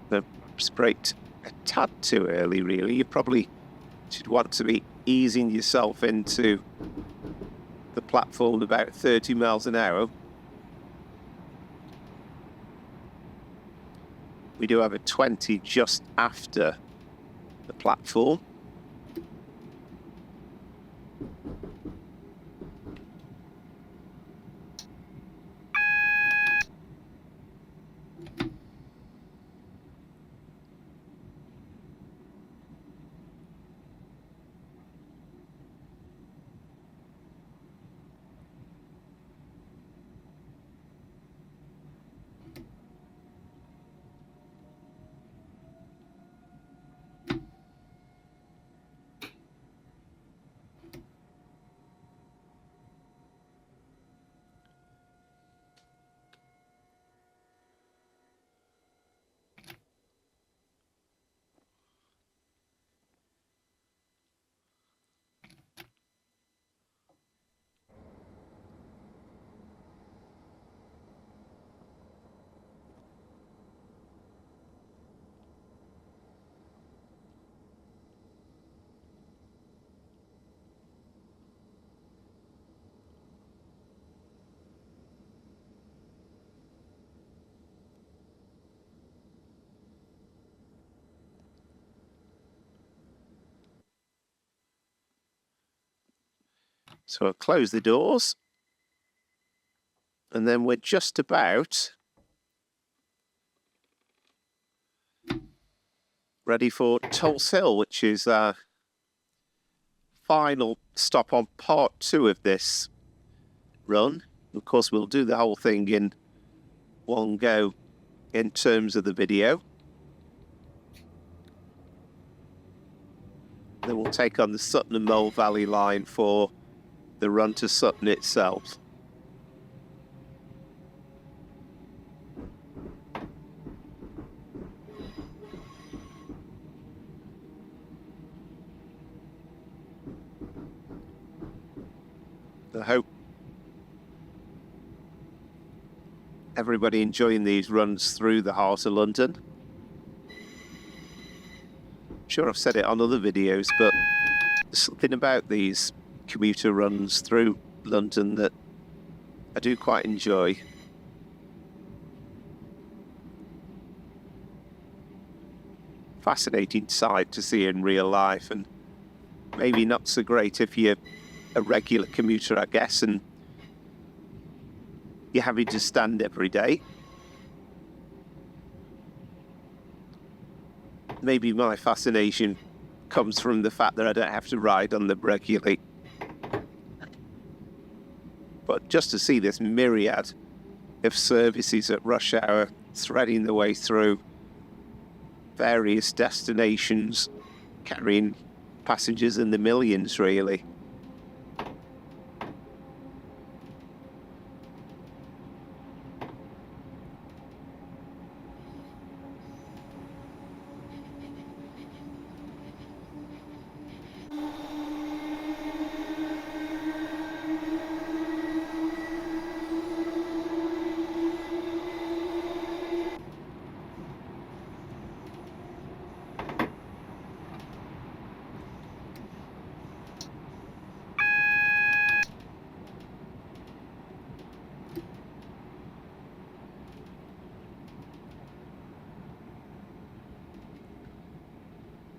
The braked a tad too early, really. You probably should want to be easing yourself into the platform about 30 miles an hour. We do have a 20 just after the platform. So I'll close the doors, and then we're just about ready for Tulse Hill, which is our final stop on part 2 of this run. Of course, we'll do the whole thing in one go in terms of the video. Then we'll take on the Sutton and Mole Valley line for the run to Sutton itself. I hope everybody enjoying these runs through the heart of London. I'm sure I've said it on other videos, but there's something about these commuter runs through London that I do quite enjoy. Fascinating sight to see in real life, and maybe not so great if you're a regular commuter, I guess, and you're having to stand every day. Maybe my fascination comes from the fact that I don't have to ride on them regularly. But just to see this myriad of services at rush hour threading the way through various destinations, carrying passengers in the millions, really.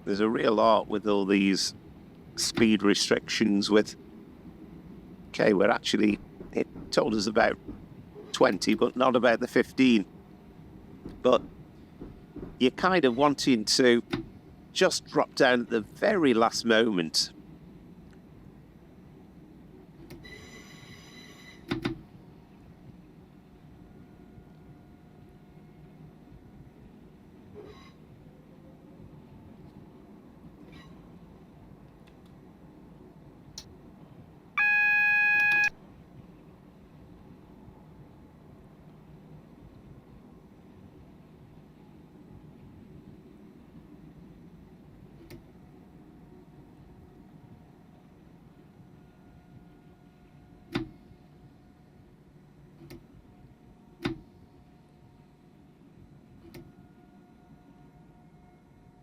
There's a real art with all these speed restrictions with, okay, we're actually, it told us about 20, but not about the 15. But you're kind of wanting to just drop down at the very last moment.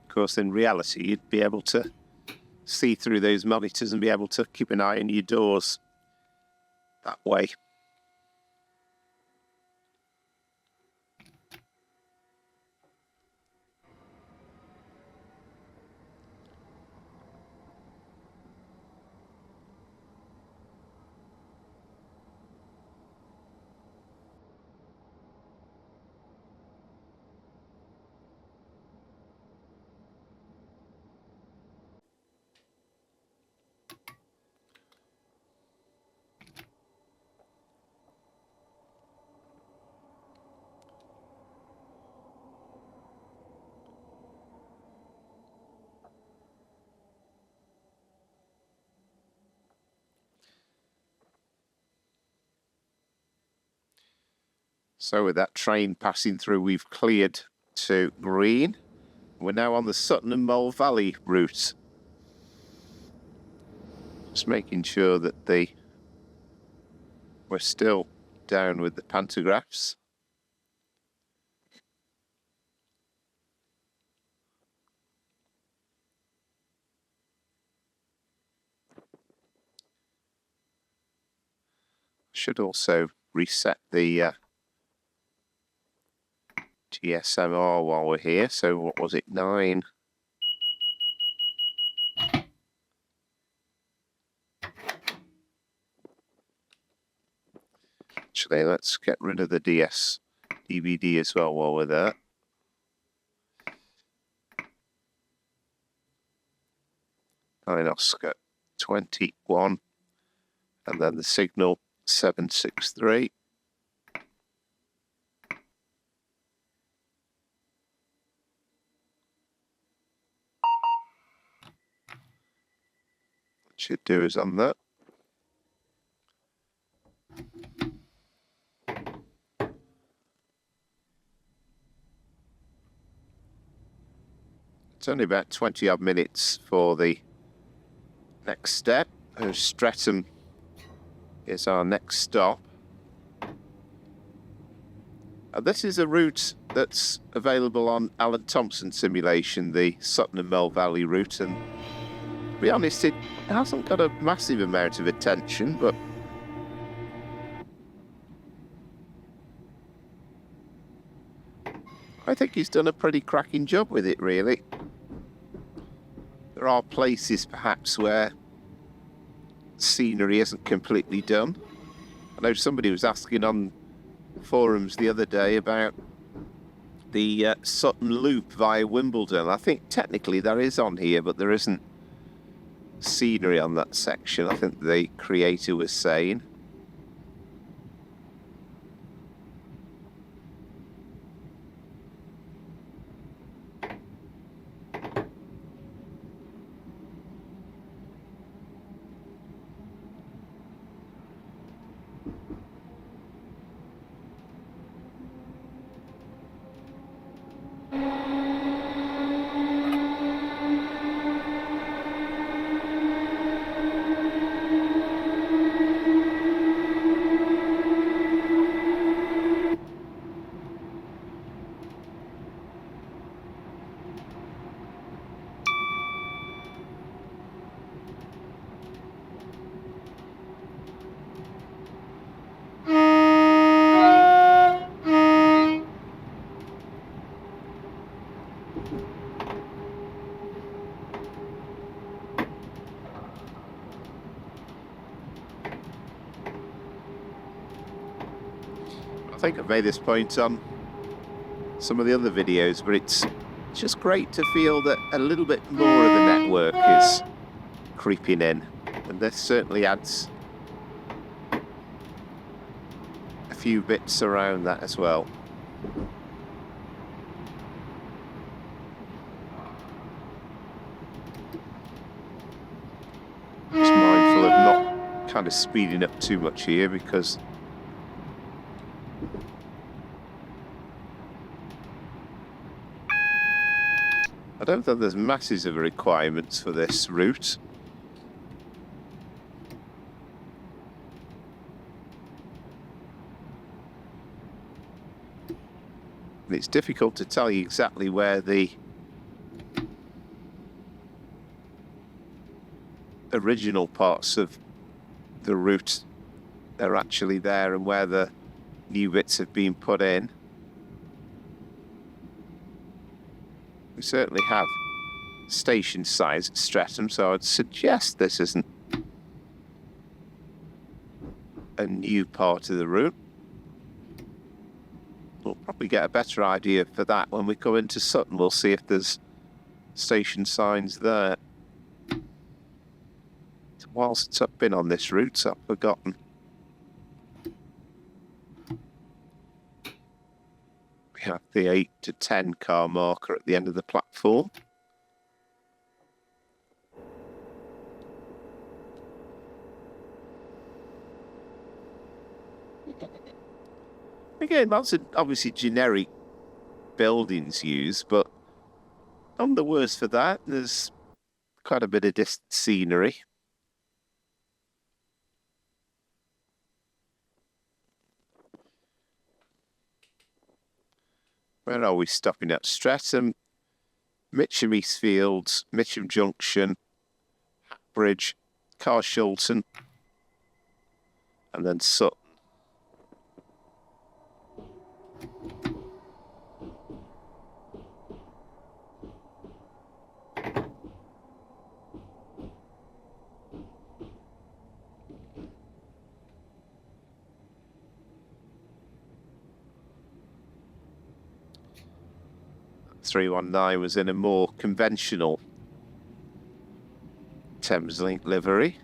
Of course, in reality, you'd be able to see through those monitors and be able to keep an eye on your doors that way. So with that train passing through, we've cleared to green. We're now on the Sutton and Mole Valley route. Just making sure that we're still down with the pantographs. Should also reset the GSMR while we're here. So what was it, 9? Actually, let's get rid of the DVD as well while we're there. Oscar 21, and then the signal 763. Should do is on that. It's only about 20 odd minutes for the next step. Streatham is our next stop. This is a route that's available on Alan Thompson simulation, the Sutton and Mole Valley route, and to be honest, it hasn't got a massive amount of attention, but I think he's done a pretty cracking job with it, really. There are places perhaps where scenery isn't completely done. I know somebody was asking on forums the other day about the Sutton Loop via Wimbledon. I think technically there is on here, but there isn't scenery on that section, I think the creator was saying. think I've made this point on some of the other videos, but it's just great to feel that a little bit more of the network is creeping in, and this certainly adds a few bits around that as well. Just mindful of not kind of speeding up too much here, because I don't think there's masses of requirements for this route. And it's difficult to tell you exactly where the original parts of the route are actually there and where the new bits have been put in. We certainly have station signs at Streatham, so I'd suggest this isn't a new part of the route. We'll probably get a better idea for that when we come into Sutton. We'll see if there's station signs there. It's a while since I've been on this route, so I've forgotten. We have the 8 to 10 car marker at the end of the platform. Again, lots of obviously generic buildings used, but none the worse for that. There's quite a bit of distant scenery. Where are we stopping at? Streatham, Mitcham Eastfields, Mitcham Junction, Hackbridge, Carshalton, and then Sutton. .319 was in a more conventional Thameslink livery.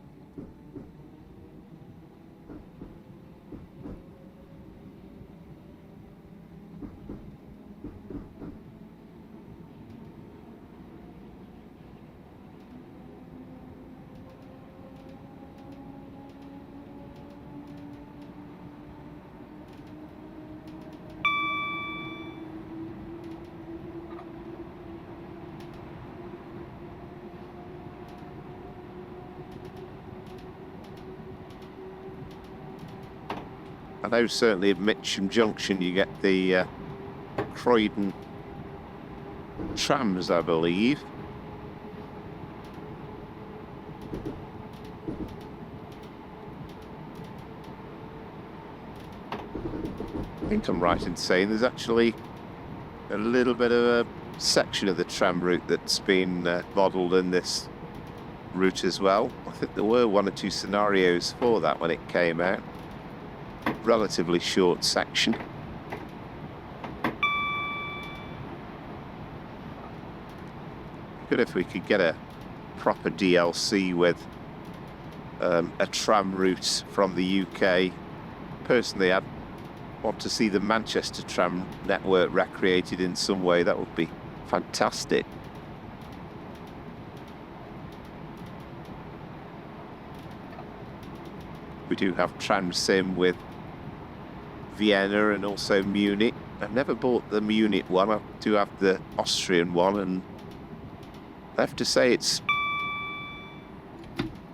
I know certainly at Mitcham Junction you get the Croydon trams, I believe. I think I'm right in saying there's actually a little bit of a section of the tram route that's been modelled in this route as well. I think there were 1 or 2 scenarios for that when it came out. Relatively short section. Good if we could get a proper DLC with a tram route from the UK. Personally, I'd want to see the Manchester tram network recreated in some way. That would be fantastic. We do have tram sim with Vienna and also Munich. I've never bought the Munich one. I do have the Austrian one, and I have to say it's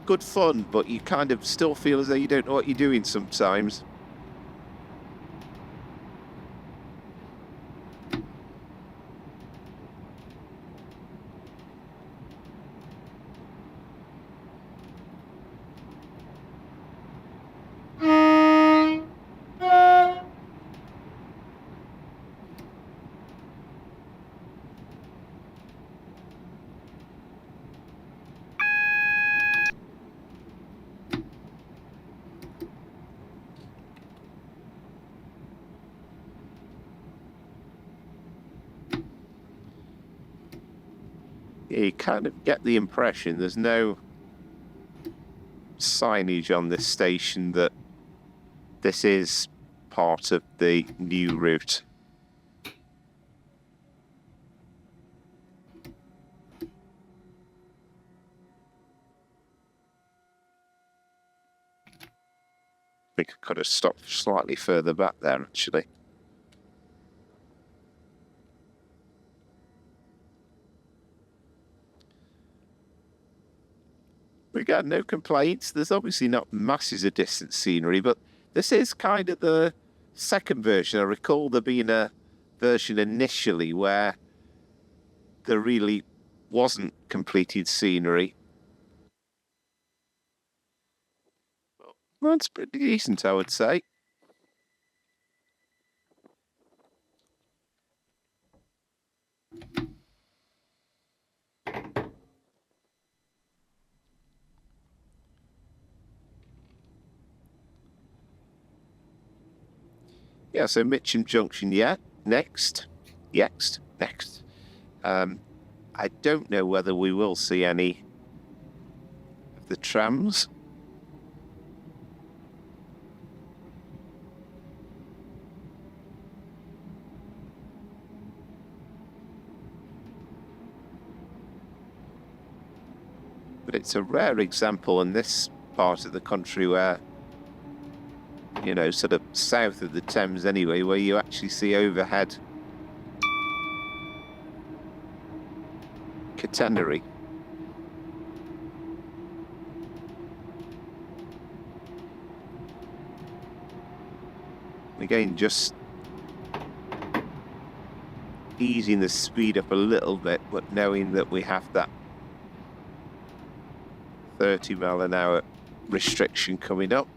good fun, but you kind of still feel as though you don't know what you're doing sometimes. You kind of get the impression there's no signage on this station that this is part of the new route. I think I could have stopped slightly further back there, actually. We got no complaints. There's obviously not masses of distant scenery, but this is kind of the second version. I recall there being a version initially where there really wasn't completed scenery. Well, that's pretty decent, I would say. Yeah, so Mitcham Junction, yeah. Next. I don't know whether we will see any of the trams. But it's a rare example in this part of the country where, you know, sort of south of the Thames anyway, where you actually see overhead catenary. Again, just easing the speed up a little bit, but knowing that we have that 30 mile an hour restriction coming up.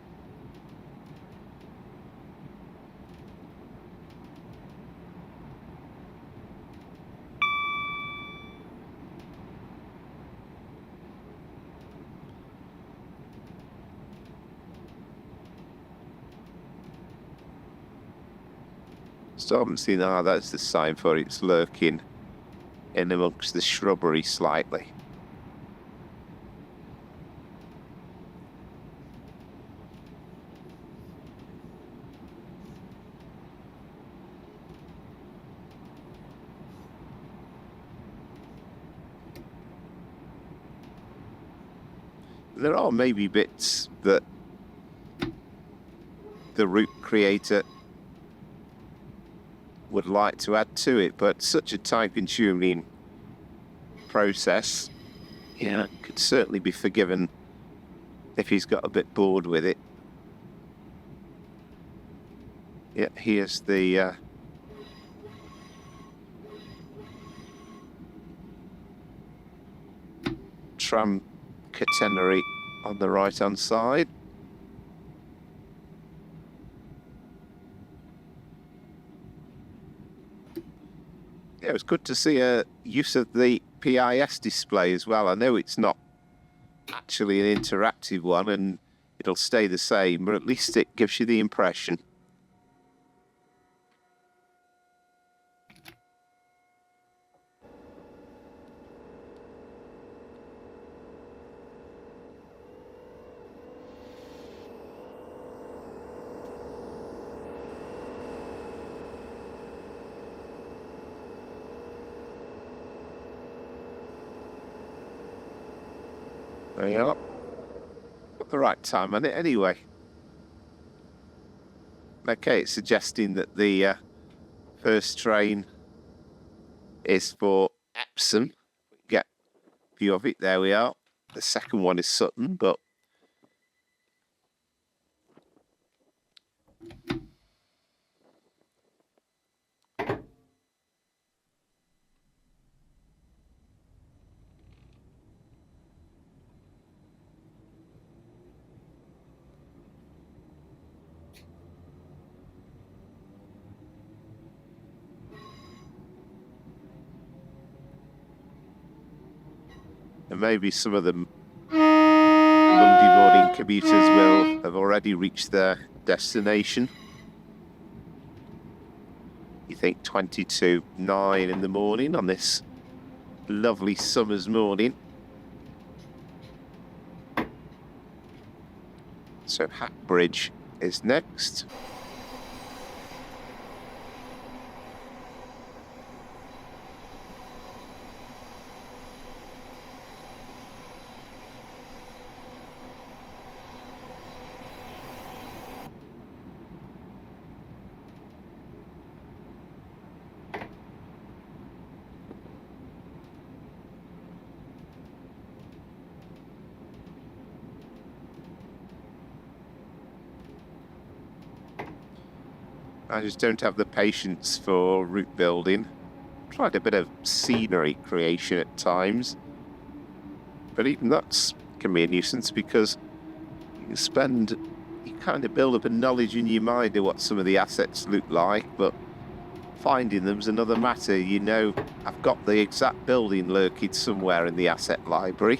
Still haven't seen, that's the sign for it. It's lurking in amongst the shrubbery slightly. There are maybe bits that the route creator would like to add to it, but such a typing tuning process, yeah, could certainly be forgiven if he's got a bit bored with it. Yeah, here's the tram catenary on the right hand side. Yeah, it was good to see a use of the PIS display as well. I know it's not actually an interactive one and it'll stay the same, but at least it gives you the impression. There you are. Got the right time on it anyway. Okay, it's suggesting that the first train is for Epsom. Get a view of it. There we are. The second one is Sutton, but and maybe some of the Monday morning commuters will have already reached their destination. You think 9 in the morning on this lovely summer's morning. So Hack Bridge is next. I just don't have the patience for route building. Tried a bit of scenery creation at times, but even that can be a nuisance because you kind of build up a knowledge in your mind of what some of the assets look like, but finding them's another matter. You know, I've got the exact building lurking somewhere in the asset library.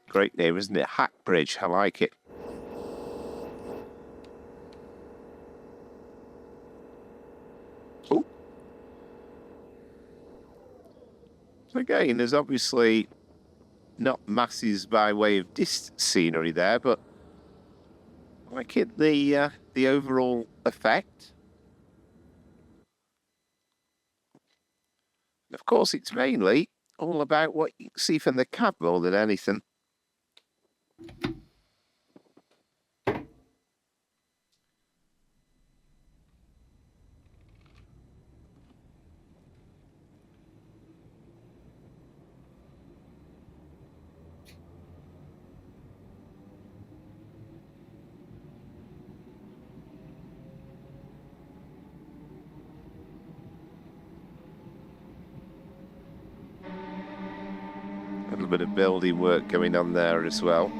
Great name, isn't it? Hack Bridge, I like it. Oh. Again, there's obviously not masses by way of distance scenery there, but I like it, the overall effect. Of course, it's mainly all about what you can see from the cab more than anything. A little bit of building work going on there as well.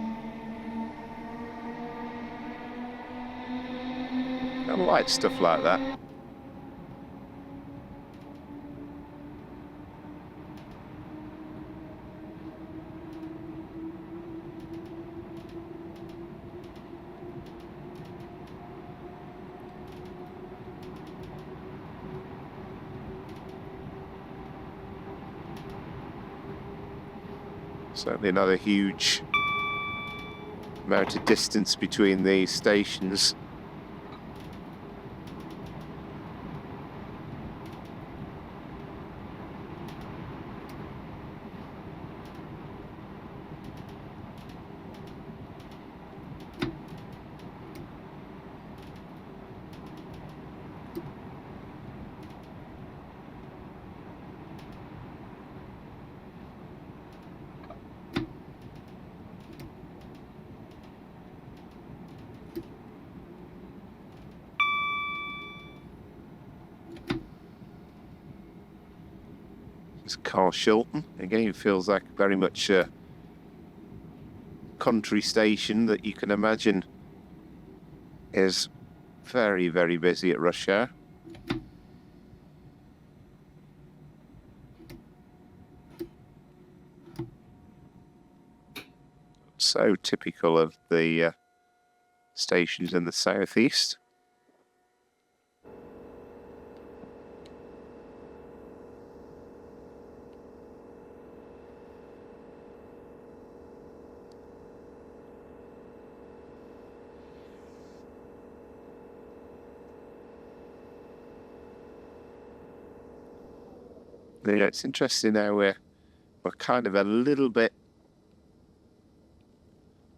I like stuff like that. Certainly not a huge amount of distance between these stations. It's Carshilton. Again, it feels like very much a country station that you can imagine is very, very busy at rush hour. So typical of the stations in the southeast. You know, it's interesting how We're kind of a little bit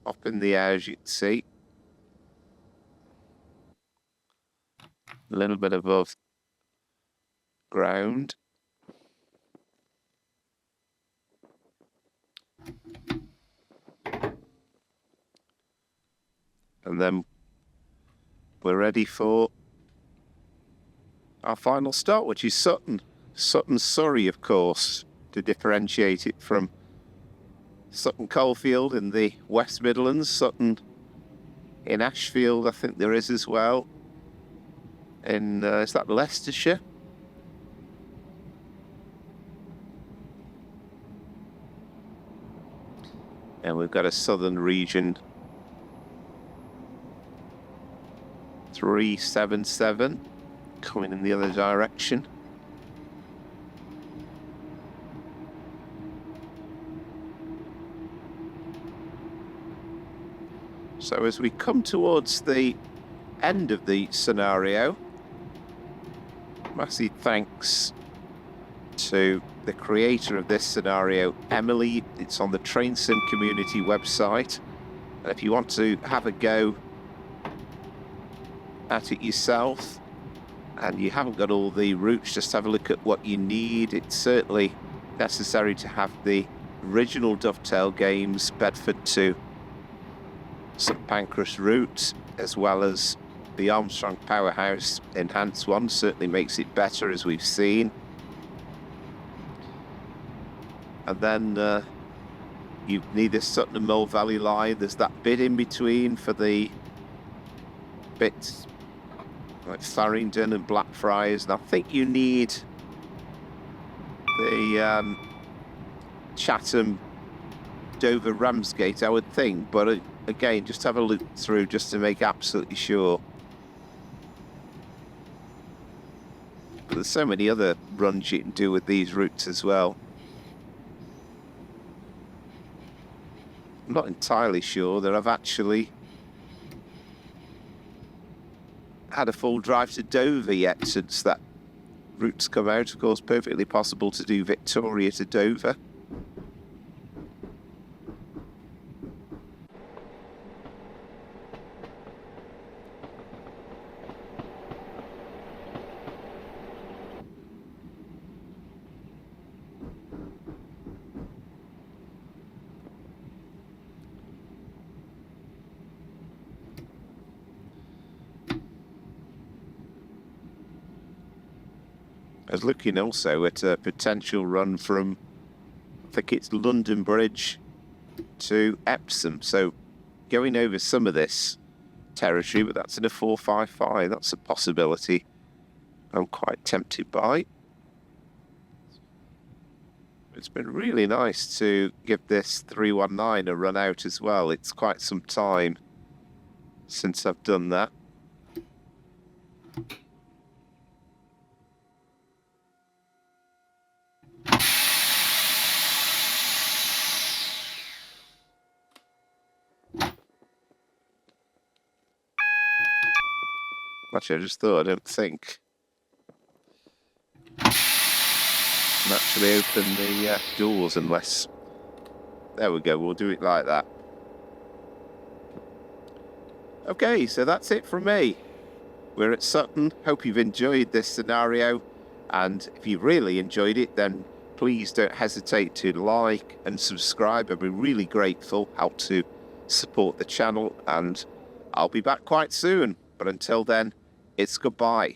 up in the air, as you can see. A little bit above ground. And then we're ready for our final stop, which is Sutton. Sutton, Surrey, of course, to differentiate it from Sutton Coldfield in the West Midlands. Sutton in Ashfield, I think there is as well. In, is that Leicestershire? And we've got a Southern Region 377 coming in the other direction. So as we come towards the end of the scenario, massive thanks to the creator of this scenario, Emily. It's on the Train Sim community website. And if you want to have a go at it yourself and you haven't got all the routes, just have a look at what you need. It's certainly necessary to have the original Dovetail Games Bedford to St Pancras route, as well as the Armstrong Powerhouse enhanced one. Certainly makes it better, as we've seen. And then you need the Sutton and Mole Valley line. There's that bit in between for the bits like Faringdon and Blackfriars, and I think you need the Chatham Dover Ramsgate, I would think, but again, just have a look through just to make absolutely sure. But there's so many other runs you can do with these routes as well. I'm not entirely sure that I've actually had a full drive to Dover yet since that route's come out. Of course, perfectly possible to do Victoria to Dover. I was looking also at a potential run from, I think it's London Bridge to Epsom. So going over some of this territory, but that's in a 455. That's a possibility I'm quite tempted by. It's been really nice to give this 319 a run out as well. It's quite some time since I've done that. Actually, I just thought, I don't think I can actually open the doors unless... There we go, we'll do it like that. Okay, so that's it from me. We're at Sutton. Hope you've enjoyed this scenario, and if you've really enjoyed it, then please don't hesitate to like and subscribe. I'd be really grateful. Help to support the channel, and I'll be back quite soon. But until then, it's goodbye.